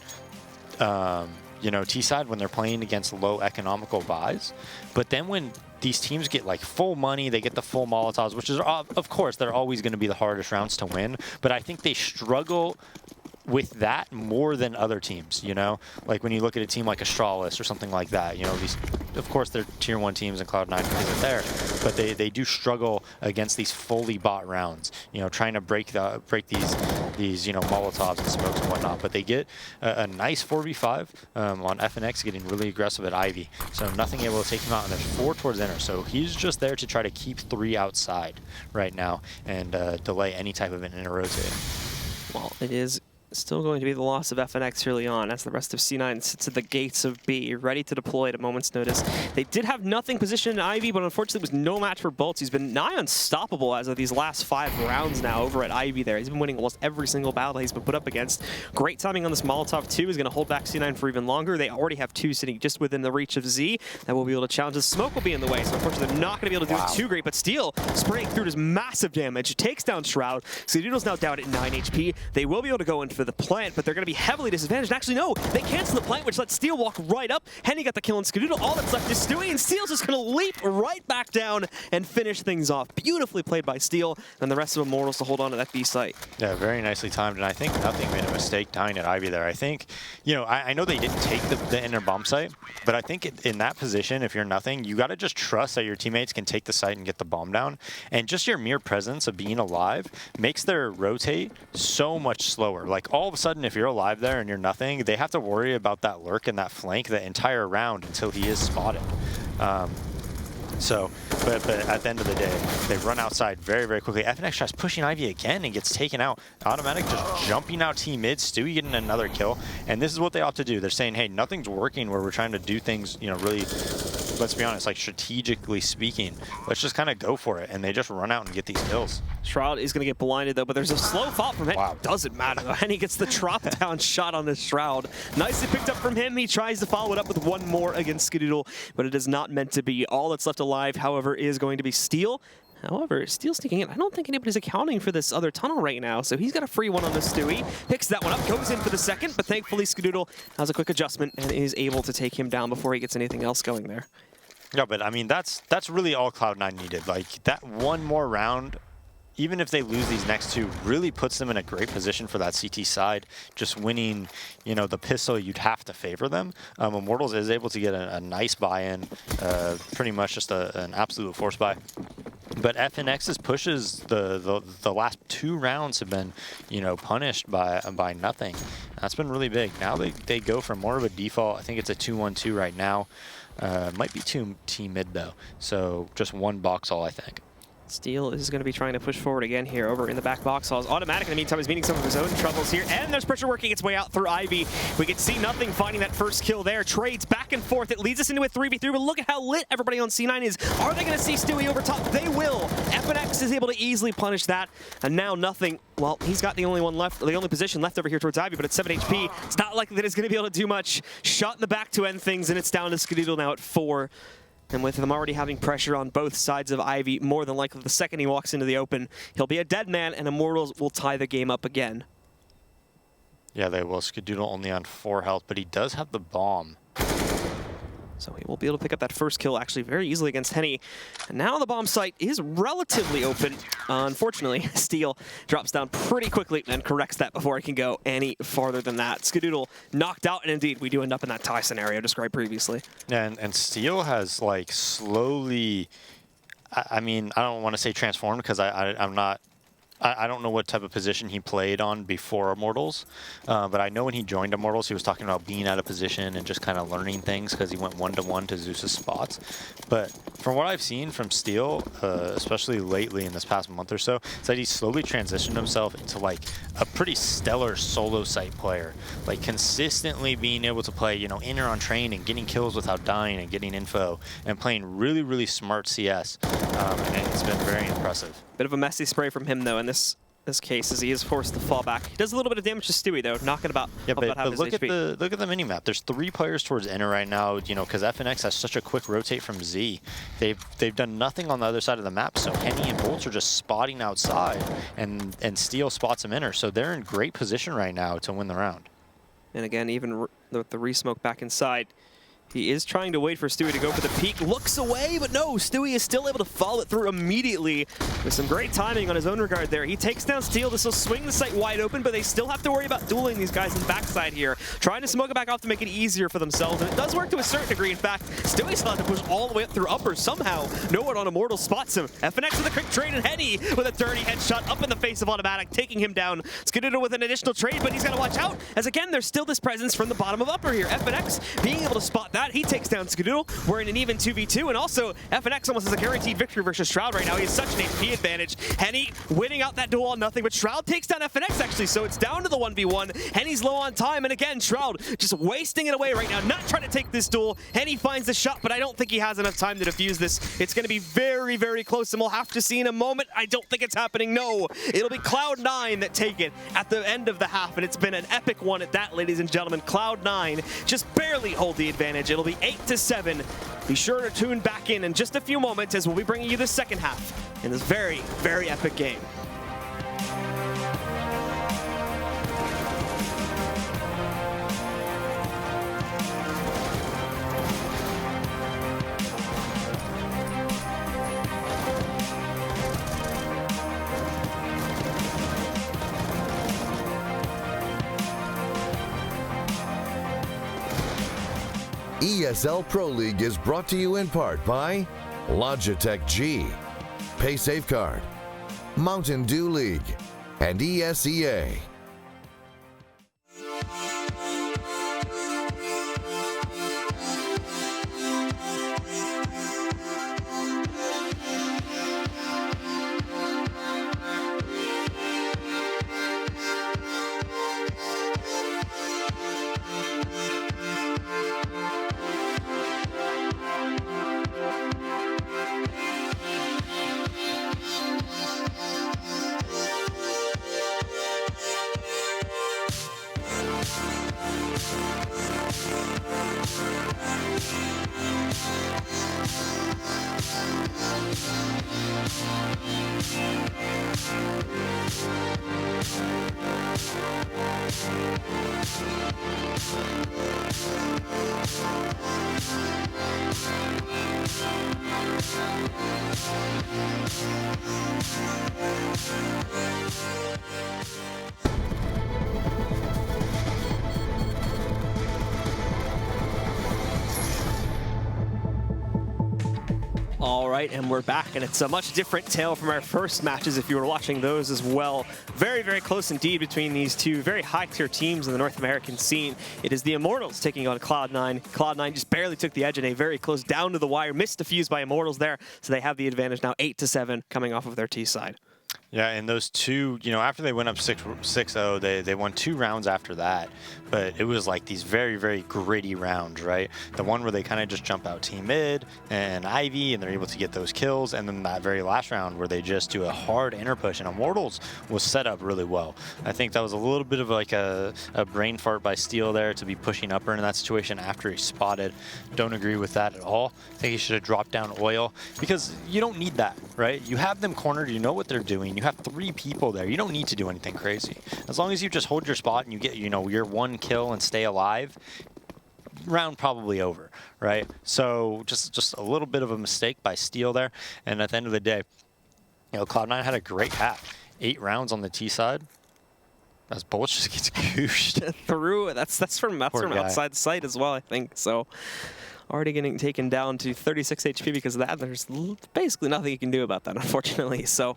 S5: T side when they're playing against low economical buys. But then when these teams get full money, they get the full Molotovs, which is, of course, they're always going to be the hardest rounds to win. But I think they struggle with that more than other teams, Like when you look at a team like Astralis or something like that, these, of course, they're tier 1 teams in Cloud9 because they're there, but they do struggle against these fully bought rounds, trying to break these Molotovs and smokes and whatnot. But they get a nice 4v5 on FNX, getting really aggressive at Ivy. So nothing able to take him out, and there's 4 towards inner. So he's just there to try to keep 3 outside right now and delay any type of an inner rotate.
S4: Well, it is still going to be the loss of FNX early on as the rest of C9 sits at the gates of B, ready to deploy at a moment's notice. They did have nothing positioned in Ivy, but unfortunately it was no match for Bolts. He's been nigh unstoppable as of these last 5 rounds now over at Ivy there. He's been winning almost every single battle that he's been put up against. Great timing on this Molotov too is going to hold back C9 for even longer. They already have 2 sitting just within the reach of Z that will be able to challenge. The smoke will be in the way, so unfortunately they're not going to be able to do it too great, but Steel spraying through does massive damage. It takes down Shroud. Skadoodle's now down at 9 HP. They will be able to go in for the plant, but they're going to be heavily disadvantaged. Actually, no, they cancel the plant, which lets Steel walk right up. Henny got the kill on Skadoodle. All that's left is Stewie, and Steel's just going to leap right back down and finish things off. Beautifully played by Steel, and the rest of Immortals to hold on to that B site.
S5: Yeah, very nicely timed, and I think Nothing made a mistake dying at Ivy there. I think, I know they didn't take the inner bomb site, but I think in that position, if you're Nothing, you got to just trust that your teammates can take the site and get the bomb down, and just your mere presence of being alive makes their rotate so much slower. All of a sudden, if you're alive there and you're Nothing, they have to worry about that lurk and that flank the entire round until he is spotted. So, but at the end of the day, they run outside very, very quickly. FNX tries pushing Ivy again and gets taken out. Automatic just jumping out T mid, Stewie getting another kill. And this is what they opt to do. They're saying, hey, nothing's working where we're trying to do things, you know, really, let's be honest, like strategically speaking. Let's just kind of go for it. And they just run out and get these kills.
S4: Shroud is going to get blinded, though, but there's a slow fall from Henny.
S5: Wow.
S4: Doesn't matter, though. Henny gets the drop-down shot on this Shroud. Nicely picked up from him. He tries to follow it up with one more against Skadoodle, but it is not meant to be. All that's left alive, however, is going to be Steel. However, Steel sneaking in. I don't think anybody's accounting for this other tunnel right now, so he's got a free one on this Stewie. Picks that one up, goes in for the second, but thankfully Skadoodle has a quick adjustment and is able to take him down before he gets anything else going there.
S5: Yeah, but I mean, that's really all Cloud9 needed. Like, that one more round, even if they lose these next two, really puts them in a great position for that CT side. Just winning, you know, the pistol, you'd have to favor them. Immortals is able to get a nice buy-in, pretty much just an absolute force buy. But FNX's pushes, the last 2 rounds have been, you know, punished by nothing. That's been really big. Now they go for more of a default. I think it's a 2-1-2 right now. Might be 2 team mid though. So just 1 box all, I think.
S4: Steel is going to be trying to push forward again here over in the back box. Automatic in the meantime is meeting some of his own troubles here. And there's pressure working its way out through Ivy. We can see nothing finding that first kill there. Trades back and forth. It leads us into a 3v3, but look at how lit everybody on C9 is. Are they going to see Stewie over top? They will. FNX is able to easily punish that. And now nothing. Well, he's got the only one left, the only position left over here towards Ivy, but it's 7 HP. It's not likely that it's going to be able to do much. Shot in the back to end things, and it's down to Skadoodle now at 4. And with them already having pressure on both sides of Ivy, more than likely the second he walks into the open, he'll be a dead man, and Immortals will tie the game up again.
S5: Yeah, they will. Skadoodle only on 4 health, but he does have the bomb.
S4: So he will be able to pick up that first kill actually very easily against Henny. And now the bomb site is relatively open. Unfortunately, Steel drops down pretty quickly and corrects that before it can go any farther than that. Skadoodle knocked out, and indeed we do end up in that tie scenario described previously.
S5: Yeah, and Steel has like slowly, I mean, I don't want to say transformed because I'm not, I don't know what type of position he played on before Immortals, but I know when he joined Immortals, he was talking about being out of position and just kind of learning things because he went 1-to-1 to Zeus's spots. But from what I've seen from Steel, especially lately in this past month or so, it's that he's slowly transitioned himself into like a pretty stellar solo site player, like consistently being able to play, you know, in or on train and getting kills without dying and getting info and playing really, really smart CS, and it's been very impressive.
S4: Bit of a messy spray from him, though, in this case, as he is forced to fall back. He does a little bit of damage to Stewie, though, knocking about half his
S5: look
S4: HP.
S5: Look at the minimap. There's 3 players towards Enter right now, you know, because FNX has such a quick rotate from Z. They've done nothing on the other side of the map, so Henny and Bolts are just spotting outside, and Steel spots him Enter, so they're in great position right now to win the round.
S4: And again, even with the re-smoke back inside, he is trying to wait for Stewie to go for the peek. Looks away, but no, Stewie is still able to follow it through immediately with some great timing on his own regard there. He takes down Steel. This will swing the site wide open, but they still have to worry about dueling these guys in the backside here, trying to smoke it back off to make it easier for themselves, and it does work to a certain degree. In fact, Stewie still has to push all the way up through upper. Somehow, no one on Immortal spots him. FNX with a quick trade, and Henny with a dirty headshot up in the face of Automatic, taking him down. Skadoodle with an additional trade, but he's got to watch out, as again, there's still this presence from the bottom of upper here. FNX being able to spot that, he takes down Skadoodle. We're in an even 2v2, and also FNX almost has a guaranteed victory versus Shroud right now. He has such an HP advantage. Henny winning out that duel on nothing, but Shroud takes down FNX actually, so it's down to the 1v1. Henny's low on time, and again, Shroud just wasting it away right now, not trying to take this duel. Henny finds the shot, but I don't think he has enough time to defuse this. It's going to be very, very close, and we'll have to see in a moment. I don't think it's happening. No, it'll be Cloud9 that take it at the end of the half, and it's been an epic one at that, ladies and gentlemen. Cloud9 just barely hold the advantage. It'll be 8-7. Be sure to tune back in just a few moments as we'll be bringing you the second half in this very, very epic game.
S6: ESL Pro League is brought to you in part by Logitech G, Pay Safeguard, Mountain Dew League, and ESEA.
S4: All right, and we're back, and it's a much different tale from our first matches if you were watching those as well. Very, very close indeed between these two very high-tier teams in the North American scene. It is the Immortals taking on Cloud9. Cloud9 just barely took the edge in a very close down to the wire, missed a fuse by Immortals there, so they have the advantage now 8-7 coming off of their T side.
S5: Yeah, and those two, you know, after they went up 6-0, they won 2 rounds after that. But it was like these very, very gritty rounds, right? The one where they kind of just jump out team mid and Ivy, and they're able to get those kills. And then that very last round where they just do a hard inner push. And Immortals was set up really well. I think that was a little bit of like a brain fart by Steel there to be pushing upper in that situation after he spotted. Don't agree with that at all. I think he should have dropped down oil because you don't need that, right? You have them cornered. You know what they're doing. You have 3 people there. You don't need to do anything crazy. As long as you just hold your spot and you get, you know, your 1 kill and stay alive, round probably over, right? So just a little bit of a mistake by Steel there. And at the end of the day, you know, Cloud9 had a great half. 8 rounds on the T side. As Bullets just gets gooshed.
S4: Through, that's from outside the site as well, I think. So already getting taken down to 36 HP because of that. There's basically nothing you can do about that, unfortunately. So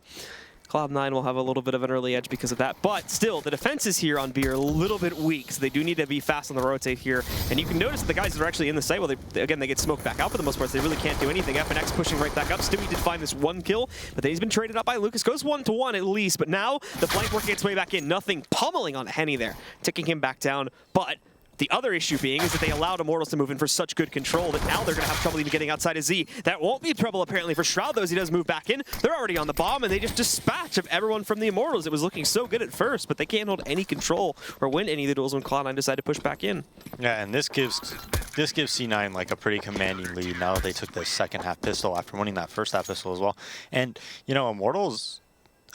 S4: Cloud9 will have a little bit of an early edge because of that. But still, the defenses here on B are a little bit weak, so they do need to be fast on the rotate here. And you can notice that the guys that are actually in the site, well, they get smoked back out for the most part, so they really can't do anything. FNX pushing right back up. Stewie did find this 1 kill, but then he's been traded up by Lucas. Goes 1-1 at least, but now the flank working its way back in. Nothing, pummeling on Henny there, ticking him back down. But the other issue being is that they allowed Immortals to move in for such good control that now they're going to have trouble even getting outside of Z. That won't be trouble apparently for Shroud, though, as he does move back in. They're already on the bomb, and they just dispatch of everyone from the Immortals. It was looking so good at first, but they can't hold any control or win any of the duels when Cloud9 decide to push back in.
S5: Yeah, and this gives C9 like a pretty commanding lead now that they took the second half pistol after winning that first half pistol as well. And, you know, Immortals,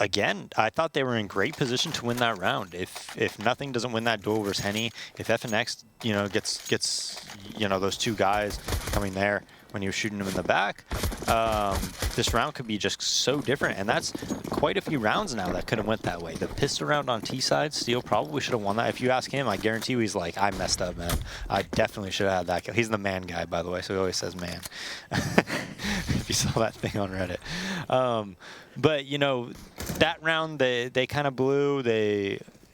S5: again, I thought they were in great position to win that round. If nothing doesn't win that duel versus Henny, if FNX, you know, gets you know, those 2 guys coming there when he was shooting them in the back, this round could be just so different. And that's quite a few rounds now that could have went that way. The pistol round on T side, Steel probably should have won that. If you ask him, I guarantee you he's like, I messed up, man. I definitely should have had that kill. He's the man guy, by the way, so he always says man. If you saw that thing on Reddit. But, you know, that round they kind of blew.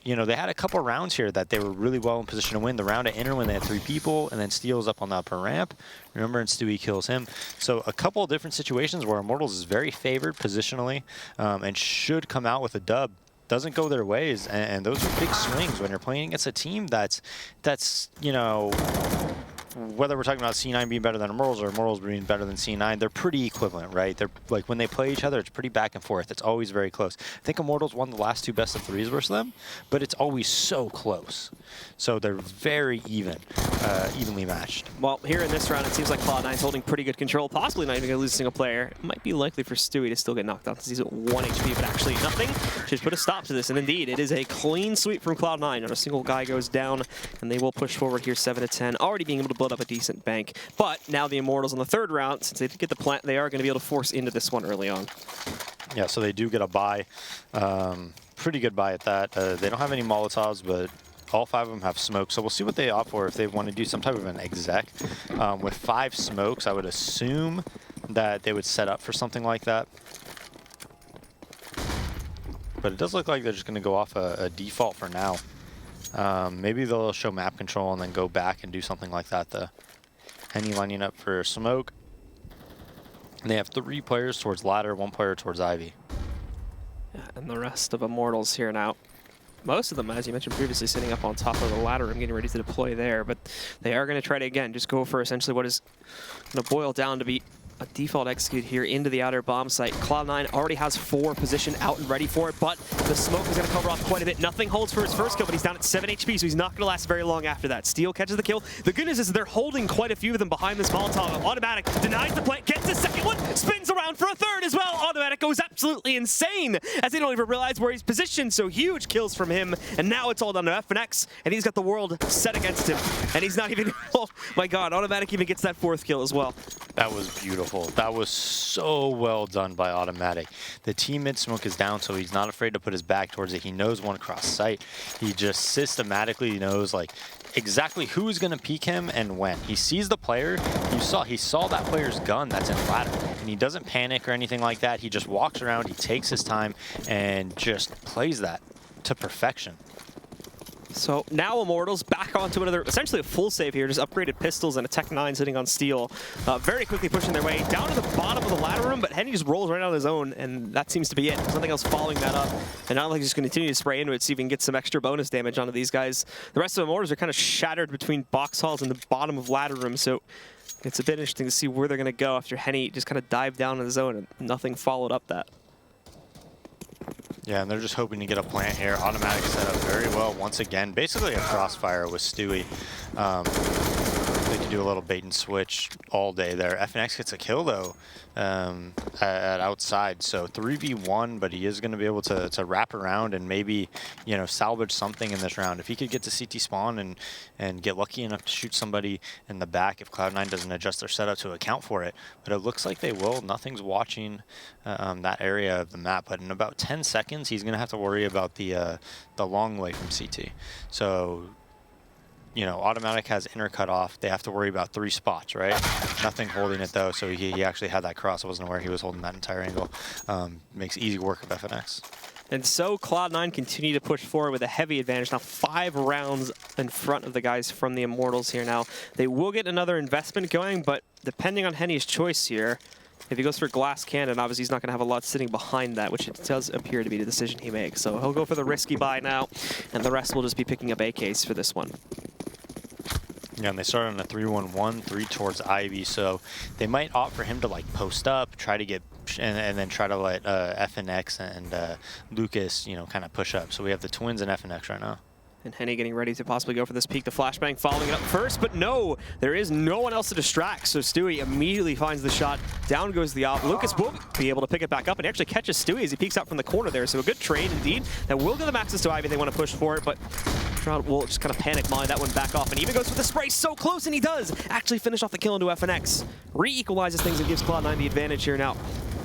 S5: You know, they had a couple rounds here that they were really well in position to win. The round at Inner when they had 3 people, and then Steel's up on the upper ramp. Remember, and Stewie kills him. So a couple of different situations where Immortals is very favored positionally and should come out with a dub. Doesn't go their ways, and those are big swings when you're playing against a team that's you know, whether we're talking about C9 being better than Immortals or Immortals being better than C9, they're pretty equivalent, right? They're like, when they play each other, it's pretty back and forth. It's always very close. I think Immortals won the last 2 best of 3s versus them, but it's always so close. So they're very evenly matched. Well,
S4: here in this round, it seems like Cloud9's holding pretty good control, possibly not even going to lose a single player. It might be likely for Stewie to still get knocked out since he's at 1 HP, but actually nothing should put a stop to this. And indeed, it is a clean sweep from Cloud9. Not a single guy goes down, and they will push forward here 7-10, already being able to build up a decent bank. But now the Immortals on the 3rd round, since they did get the plant, they are going to be able to force into this one early on.
S5: Yeah, so they do get a buy. Pretty good buy at that. They don't have any Molotovs, but all 5 of them have smoke. So we'll see what they opt for if they want to do some type of an exec. With 5 smokes, I would assume that they would set up for something like that. But it does look like they're just going to go off a default for now. Maybe they'll show map control and then go back and do something like that. The Henny lining up for smoke. And they have 3 players towards ladder, 1 player towards Ivy.
S4: Yeah, and the rest of Immortals here now. Most of them, as you mentioned previously, sitting up on top of the ladder and getting ready to deploy there. But they are going to try to, again, just go for essentially what is going to boil down to be a default execute here into the outer bomb site. Cloud9 already has 4 positioned out and ready for it, but the smoke is going to cover off quite a bit. Nothing holds for his first kill, but he's down at 7 HP, so he's not going to last very long after that. Steel catches the kill. The good news is they're holding quite a few of them behind this Molotov. Automatic denies the plant, gets the second one, spins around for a third as well. Automatic goes absolutely insane as they don't even realize where he's positioned. So huge kills from him, and now it's all down to FNX, and he's got the world set against him, and he's not even, oh my god, Automatic even gets that 4th kill as well.
S5: That was beautiful. That was so well done by Automatic. The team mid-smoke is down, so he's not afraid to put his back towards it. He knows one cross sight. He just systematically knows like exactly who's going to peek him and when. He sees the player. He saw that player's gun that's in ladder, and he doesn't panic or anything like that. He just walks around, he takes his time, and just plays that to perfection.
S4: So now Immortals back onto another, essentially a full save here, just upgraded pistols and a Tech 9 sitting on steel. Very quickly pushing their way down to the bottom of the ladder room, but Henny just rolls right on his own, and that seems to be it. There's nothing else following that up. And not like he's just going to continue to spray into it, see if he can get some extra bonus damage onto these guys. The rest of Immortals are kind of shattered between box halls and the bottom of ladder room, so it's a bit interesting to see where they're going to go after Henny just kind of dived down on his own and nothing followed up that.
S5: Yeah, and they're just hoping to get a plant here. Automatic set up very well once again. Basically a crossfire with Stewie. They can do a little bait and switch all day there. FNX gets a kill though at outside. So 3v1, but he is going to be able to wrap around and maybe, you know, salvage something in this round. If he could get to CT spawn and get lucky enough to shoot somebody in the back, if Cloud9 doesn't adjust their setup to account for it. But it looks like they will. Nothing's watching that area of the map. But in about 10 seconds, he's going to have to worry about the long way from CT. So, you know, Automatic has inner cut off. They have to worry about 3 spots, right? Nothing holding it though, so he actually had that cross. I wasn't aware he was holding that entire angle. Makes easy work of FNX.
S4: And so Cloud9 continue to push forward with a heavy advantage. Now 5 rounds in front of the guys from the Immortals here now. They will get another investment going, but depending on Henny's choice here, if he goes for glass cannon, obviously he's not going to have a lot sitting behind that, which it does appear to be the decision he makes. So he'll go for the risky buy now, and the rest will just be picking up AKs for this one.
S5: Yeah, and they started on a 3-1-1, 3 towards Ivy, so they might opt for him to like post up, try to get, and then try to let FNX and Lucas, you know, kind of push up. So we have the Twins and FNX right now.
S4: And Henny getting ready to possibly go for this peek. The flashbang following it up first, but no, there is no one else to distract. So Stewie immediately finds the shot. Down goes the op. Lucas will be able to pick it back up and actually catches Stewie as he peeks out from the corner there. So a good trade indeed. That will give them access to Ivy. They want to push for it, but Shroud will just kind of panic mine that one back off, and even goes for the spray so close, and he does actually finish off the kill into FNX. Re-equalizes things and gives Cloud9 the advantage here now.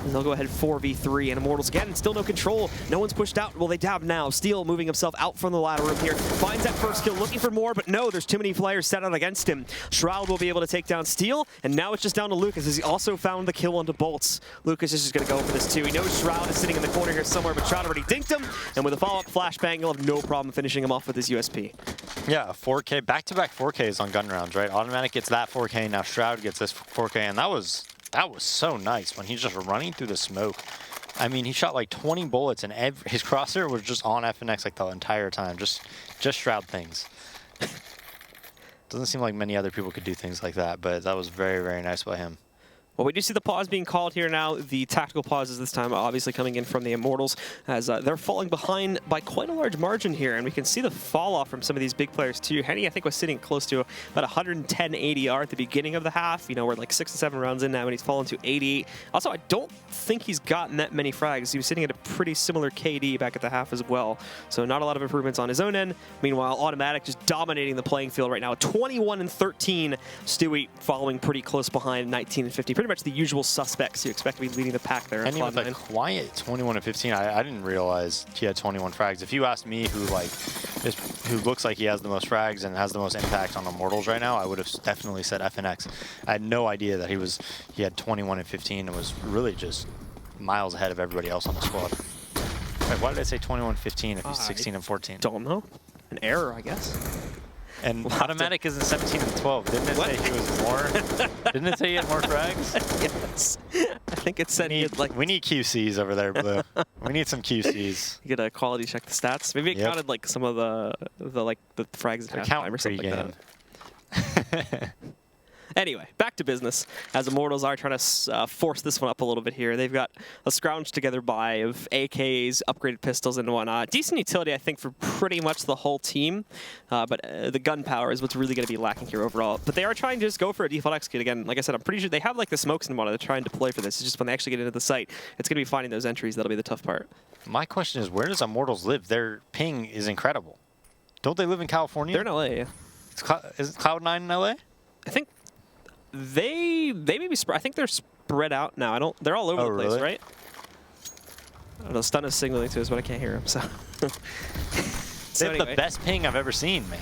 S4: And they'll go ahead 4v3, and Immortals again, still no control. No one's pushed out. Well, they dab now. Steel moving himself out from the ladder room here. Finds that first kill, looking for more, but no, there's too many players set out against him. Shroud will be able to take down Steel, and now it's just down to Lucas as he also found the kill onto Bolts. Lucas is just going to go for this too. He knows Shroud is sitting in the corner here somewhere, but Shroud already dinked him, and with a follow-up flashbang, he'll have no problem finishing him off with his USP.
S5: Yeah, 4K, back-to-back 4Ks on gun rounds, right? Automatic gets that 4K, now Shroud gets this 4K, and that was so nice when he's just running through the smoke. I mean, he shot like 20 bullets, and his crosshair was just on FNX like the entire time. Just Shroud things. Doesn't seem like many other people could do things like that, but that was very, very nice by him.
S4: Well, we do see the pause being called here now. The tactical pauses this time obviously coming in from the Immortals as they're falling behind by quite a large margin here. And we can see the fall off from some of these big players too. Henny, I think, was sitting close to about 110 ADR at the beginning of the half. You know, we're like 6 to 7 rounds in now and he's fallen to 88. Also, I don't think he's gotten that many frags. He was sitting at a pretty similar KD back at the half as well. So not a lot of improvements on his own end. Meanwhile, Automatic just dominating the playing field right now. 21 and 13. Stewie following pretty close behind, 19 and 50. Pretty much the usual suspects you expect to be leading the pack there.
S5: And with a quiet 21 and 15, I didn't realize he had 21 frags. If you asked me who looks like he has the most frags and has the most impact on Immortals right now, I would have definitely said FNX. I had no idea that he had 21 and 15 and was really just miles ahead of everybody else on the squad. Wait, why did I say 21 and 15 if he's 16 and 14?
S4: Don't know. An error, I guess.
S5: And Automatic isn't 17 and 12. Didn't it say he was more? Didn't it say he had more frags?
S4: Yes. I think it said he had like...
S5: We need QCs over there, Blue. We need some QCs.
S4: You gotta quality check the stats. Maybe it counted like some of the frags at halftime or something like that. Anyway, back to business, as Immortals are trying to force this one up a little bit here. They've got a scrounged together buy of AKs, upgraded pistols, and whatnot. Decent utility, I think, for pretty much the whole team, but the gunpowder is what's really going to be lacking here overall. But they are trying to just go for a default execute. Again, like I said, I'm pretty sure they have like the smokes and whatnot to try and deploy for this. It's just when they actually get into the site, it's going to be finding those entries that'll be the tough part.
S5: My question is, where does Immortals live? Their ping is incredible. Don't they live in California?
S4: They're in LA, yeah.
S5: Is Cloud9 in LA?
S4: I think they may be I think they're spread out now. They're all over the place,
S5: really?
S4: right? I don't know, Stun is signaling to us, but I can't hear him, so.
S5: They have the best ping I've ever seen, man.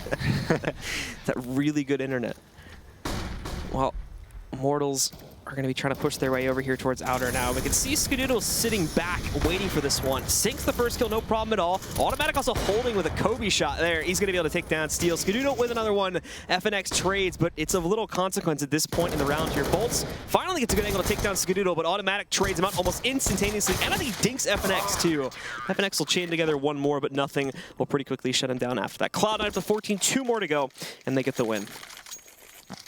S4: That really good internet. Well, Immortals are going to be trying to push their way over here towards Outer now. We can see Skadoodle sitting back, waiting for this one. Sinks the first kill, no problem at all. Automatic also holding with a Kobe shot there. He's going to be able to take down Steel. Skadoodle with another one. FNX trades, but it's of little consequence at this point in the round here. Bolts finally gets a good angle to take down Skadoodle, but Automatic trades him out almost instantaneously. And I think he dinks FNX too. FNX will chain together one more, but nothing will pretty quickly shut him down after that. Cloud9 up to 14, 2 more to go, and they get the win.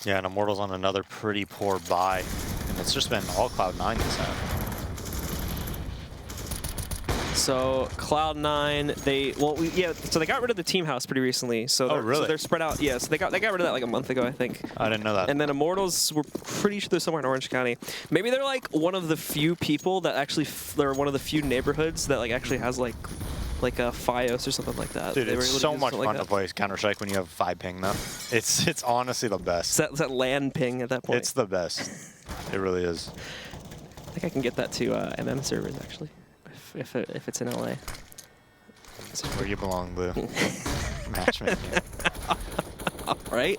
S5: Yeah, and Immortals on another pretty poor buy. And it's just been all Cloud9 this half.
S4: So Cloud9, so they got rid of the team house pretty recently. So they're,
S5: really?
S4: So they're spread out. Yeah, so they got rid of that like a month ago, I think.
S5: I didn't know that.
S4: And then Immortals, we're pretty sure they're somewhere in Orange County. Maybe they're like one of the few people that actually, they're one of the few neighborhoods that like actually has like a FiOS or something like that.
S5: Dude, it's so much fun
S4: like
S5: to play Counter-Strike when you have 5 ping though. It's honestly the best.
S4: Is that LAN ping at that point?
S5: It's the best. It really is.
S4: I think I can get that to MM servers actually, if it's in LA.
S5: Where you belong, Blue. Matchmaking.
S4: Right?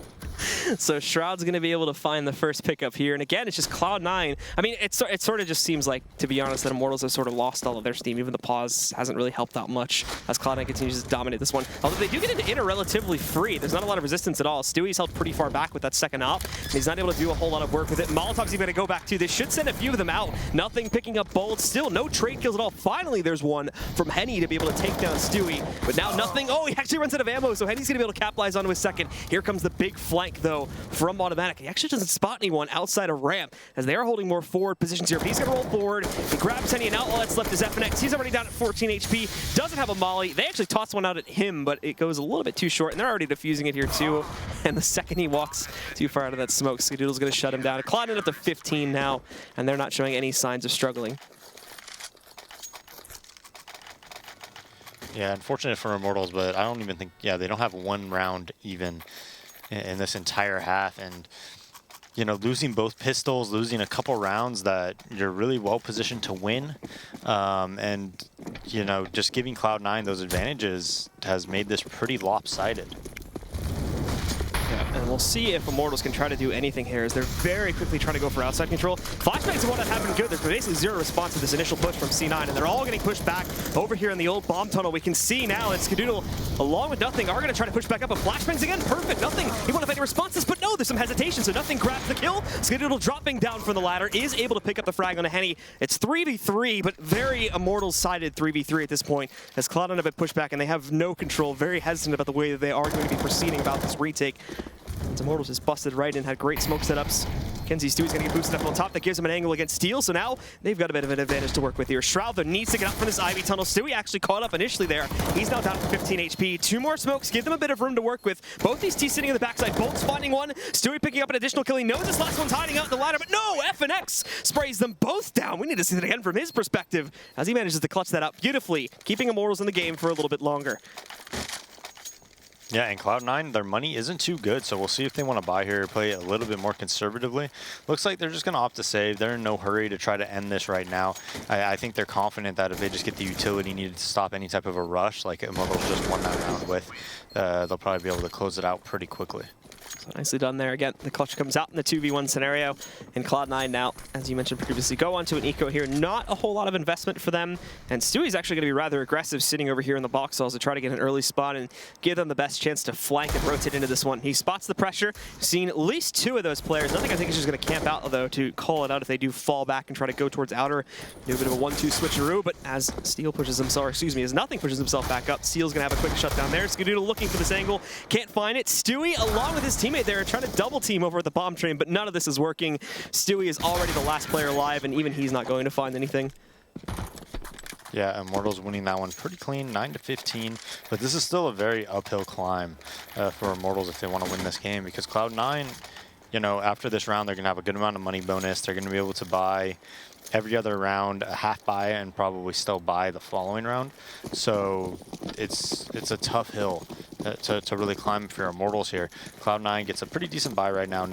S4: So Shroud's going to be able to find the first pickup here. And again, it's just Cloud9. I mean, it sort of just seems like, to be honest, that Immortals have sort of lost all of their steam. Even the pause hasn't really helped out much as Cloud9 continues to dominate this one. Although they do get into inner relatively free. There's not a lot of resistance at all. Stewie's held pretty far back with that second op. He's not able to do a whole lot of work with it. Molotov's even going to go back too. They should send a few of them out. Nothing picking up Bold. Still no trade kills at all. Finally, there's one from Henny to be able to take down Stewie. But now nothing. Oh, he actually runs out of ammo, so Henny's going to be able to capitalize onto his second. Here comes the big flank, though, from Automatic. He actually doesn't spot anyone outside of ramp as they are holding more forward positions here. But he's going to roll forward. He grabs Henny, and now all that's left is FNX. He's already down at 14 HP. Doesn't have a molly. They actually toss one out at him, but it goes a little bit too short, and they're already defusing it here too. And the second he walks too far out of that smoke, Skadoodle's going to shut him down. Cloud9 up to 15 now, and they're not showing any signs of struggling.
S5: Yeah, unfortunate for Immortals, but I don't even think, they don't have one round even in this entire half. And, you know, losing both pistols, losing a couple rounds that you're really well positioned to win, and, you know, just giving Cloud9 those advantages has made this pretty lopsided.
S4: And we'll see if Immortals can try to do anything here as they're very quickly trying to go for outside control. Flashbangs are one that have been good. There's basically zero response to this initial push from C9, and they're all getting pushed back over here in the old bomb tunnel. We can see now that Skadoodle, along with Nothing, are going to try to push back up, but Flashbangs again, perfect. Nothing, he won't have any responses, but no, there's some hesitation, so Nothing grabs the kill. Skadoodle dropping down from the ladder is able to pick up the frag on a Henny. It's 3v3, but very Immortals-sided 3v3 at this point, as Cloud9 have been pushed back, and they have no control, very hesitant about the way that they are going to be proceeding about this retake. Immortals just busted right in, had great smoke setups. Kenzie Stewie's going to get boosted up on top. That gives him an angle against Steel, so now they've got a bit of an advantage to work with here. Shroud, though, needs to get up from this Ivy tunnel. Stewie actually caught up initially there. He's now down to 15 HP. 2 more smokes give them a bit of room to work with. Both these T's sitting in the backside. Bolt's finding one. Stewie picking up an additional kill. He knows this last one's hiding out the ladder, but no! FNX sprays them both down. We need to see that again from his perspective as he manages to clutch that up beautifully, keeping Immortals in the game for a little bit longer.
S5: Yeah, and Cloud9, their money isn't too good, so we'll see if they want to buy here, play a little bit more conservatively. Looks like they're just going to opt to save. They're in no hurry to try to end this right now. I think they're confident that if they just get the utility needed to stop any type of a rush, like Immortals just won that round with, they'll probably be able to close it out pretty quickly.
S4: So nicely done there. Again, the clutch comes out in the 2v1 scenario. And Cloud9 now, as you mentioned previously, go on to an eco here. Not a whole lot of investment for them. And Stewie's actually going to be rather aggressive sitting over here in the box walls to try to get an early spot and give them the best chance to flank and rotate into this one. He spots the pressure. Seen at least 2 of those players. Nothing I think is just going to camp out, though, to call it out if they do fall back and try to go towards outer. Do a bit of a 1-2 switcheroo, but as Steel pushes himself, or excuse me, as Nothing pushes himself back up, Steel's going to have a quick shutdown there. Skadoodle looking for this angle. Can't find it. Stewie, along with his teammate, teammate there trying to double team over at the bomb train, but none of this is working. Stewie is already the last player alive, and even he's not going to find anything.
S5: Yeah, Immortals winning that one pretty clean, 9-15. But this is still a very uphill climb for Immortals if they want to win this game, because Cloud9, you know, after this round, they're going to have a good amount of money bonus. They're going to be able to buy every other round a half buy and probably still buy the following round. So it's a tough hill to really climb for Immortals here. Cloud9 gets a pretty decent buy right now.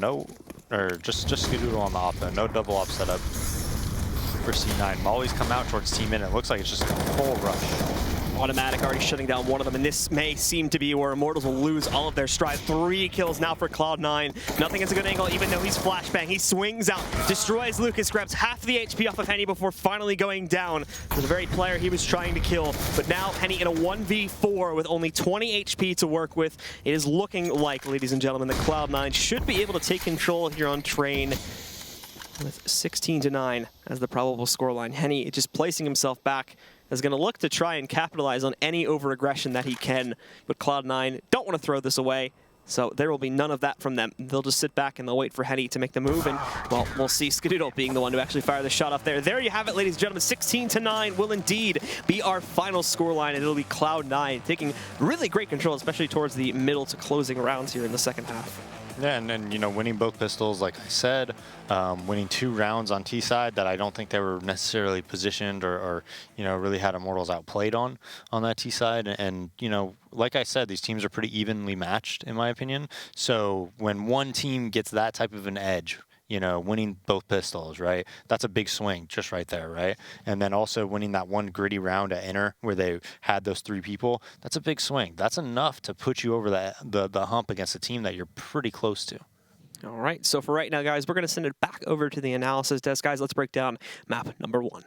S5: Just Skadoodle on the op though. No double op setup for C9. Molly's come out towards team in. It looks like it's just a full rush.
S4: Automatic already shutting down one of them, and this may seem to be where Immortals will lose all of their stride. 3 kills now for Cloud9. Nothing is a good angle, even though he's flashbang. He swings out, destroys Lucas, grabs half the HP off of Henny before finally going down. The very player he was trying to kill. But now Henny in a 1v4 with only 20 HP to work with. It is looking like, ladies and gentlemen, that Cloud9 should be able to take control here on Train with 16-9 as the probable scoreline. Henny just placing himself back, is going to look to try and capitalize on any over-aggression that he can. But Cloud9 don't want to throw this away, so there will be none of that from them. They'll just sit back and they'll wait for Henny to make the move, and, well, we'll see Skadoodle being the one to actually fire the shot off there. There you have it, ladies and gentlemen. 16-9 will indeed be our final scoreline, and it'll be Cloud9 taking really great control, especially towards the middle to closing rounds here in the second half.
S5: Yeah, and then, you know, winning both pistols, like I said, winning 2 rounds on T side that I don't think they were necessarily positioned or you know, really had Immortals outplayed on that T side. And, you know, like I said, these teams are pretty evenly matched, in my opinion. So when one team gets that type of an edge, you know, winning both pistols, right? That's a big swing just right there, right? And then also winning that one gritty round at Inner where they had those 3 people, that's a big swing. That's enough to put you over the hump against a team that you're pretty close to.
S4: All right, so for right now, guys, we're going to send it back over to the analysis desk. Guys, let's break down map number 1.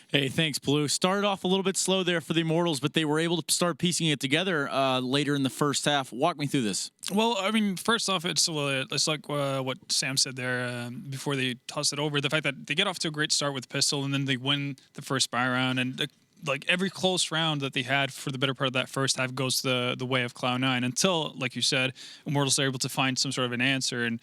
S1: Hey, thanks, Blue. Started off a little bit slow there for the Immortals, but they were able to start piecing it together later in the first half. Walk me through this.
S2: Well, I mean, first off, it's like what Sam said there before they tossed it over. The fact that they get off to a great start with pistol, and then they win the first buy round, and like every close round that they had for the better part of that first half goes the way of Cloud9 until, like you said, Immortals are able to find some sort of an answer. And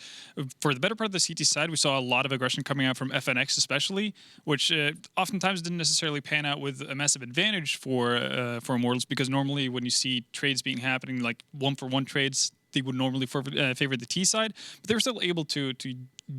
S2: for the better part of the CT side, we saw a lot of aggression coming out from FNX especially, which oftentimes didn't necessarily pan out with a massive advantage for Immortals, because normally when you see trades being happening, like 1-for-1 trades, they would normally favor the T side, but they were still able to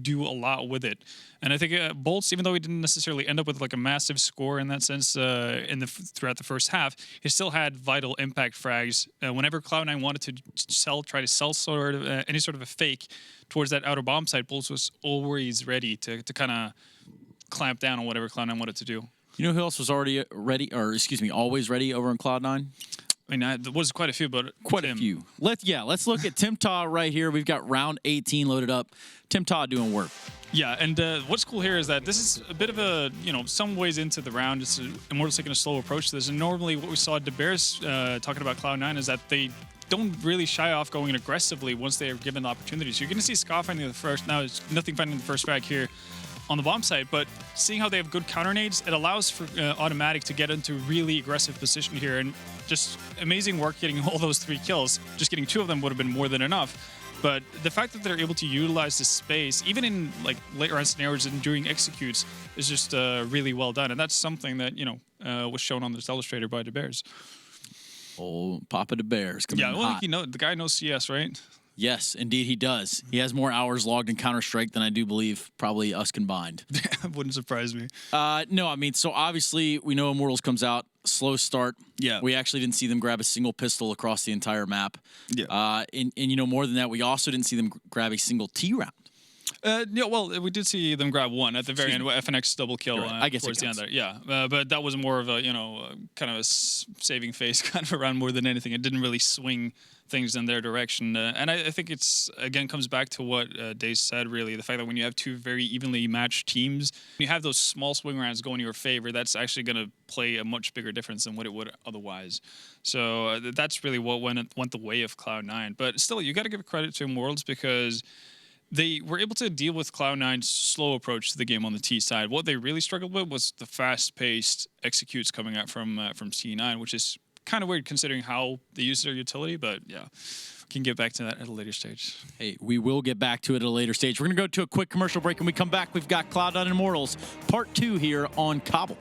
S2: do a lot with it. And I think Bolts, even though he didn't necessarily end up with like a massive score in that sense throughout the first half, he still had vital impact frags. Whenever Cloud9 wanted to try to sell sort of any sort of a fake towards that outer bomb site, Bolts was always ready to kind of clamp down on whatever Cloud9 wanted to do.
S1: You know who else was already ready, or excuse me, always ready over on Cloud9?
S2: I mean, there was quite a few, but
S1: quite a few. Let's look at Tim Taw right here. We've got round 18 loaded up. Tim Taw doing work.
S2: Yeah, and what's cool here is that this is a bit of a, you know, some ways into the round. It's Immortals taking a slow approach to this. And normally what we saw De Beers talking about Cloud9 is that they don't really shy off going aggressively once they are given the opportunity. So you're going to see Ska finding the first. Now, it's nothing finding the first frag here on the bomb site, but seeing how they have good counter nades, it allows for Automatic to get into really aggressive position here, and just amazing work getting all those 3 kills. Just getting 2 of them would have been more than enough. But the fact that they're able to utilize this space, even in like late round scenarios and during executes, is just really well done. And that's something that, you know, was shown on this illustrator by De Beers.
S1: Oh, Papa De Beers coming in hot.
S2: You know, the guy knows CS, right?
S1: Yes, indeed he does. He has more hours logged in Counter-Strike than I do believe probably us combined.
S2: Wouldn't surprise me.
S1: No, I mean, so obviously we know Immortals comes out, slow start.
S2: Yeah.
S1: We actually didn't see them grab a single pistol across the entire map.
S2: Yeah.
S1: And you know, more than that, we also didn't see them grab a single T round.
S2: Yeah, well, we did see them grab one at the very end. FNX double kill
S1: Right. I guess
S2: towards the end there. Yeah, but that was more of a, you know, kind of a saving face kind of a round more than anything. It didn't really swing things in their direction. And I think it's, again, comes back to what Daze said, really. The fact that when you have 2 very evenly matched teams, you have those small swing rounds go in your favor, that's actually going to play a much bigger difference than what it would otherwise. So that's really what went the way of Cloud9. But still, you got to give credit to Immortals, because they were able to deal with Cloud9's slow approach to the game on the T side. What they really struggled with was the fast-paced executes coming out from C9, which is kind of weird considering how they use their utility, but yeah, we can get back to that at a later stage.
S1: Hey, we will get back to it at a later stage. We're going to go to a quick commercial break. When we come back, we've got Cloud9 Immortals Part 2 here on Cobble.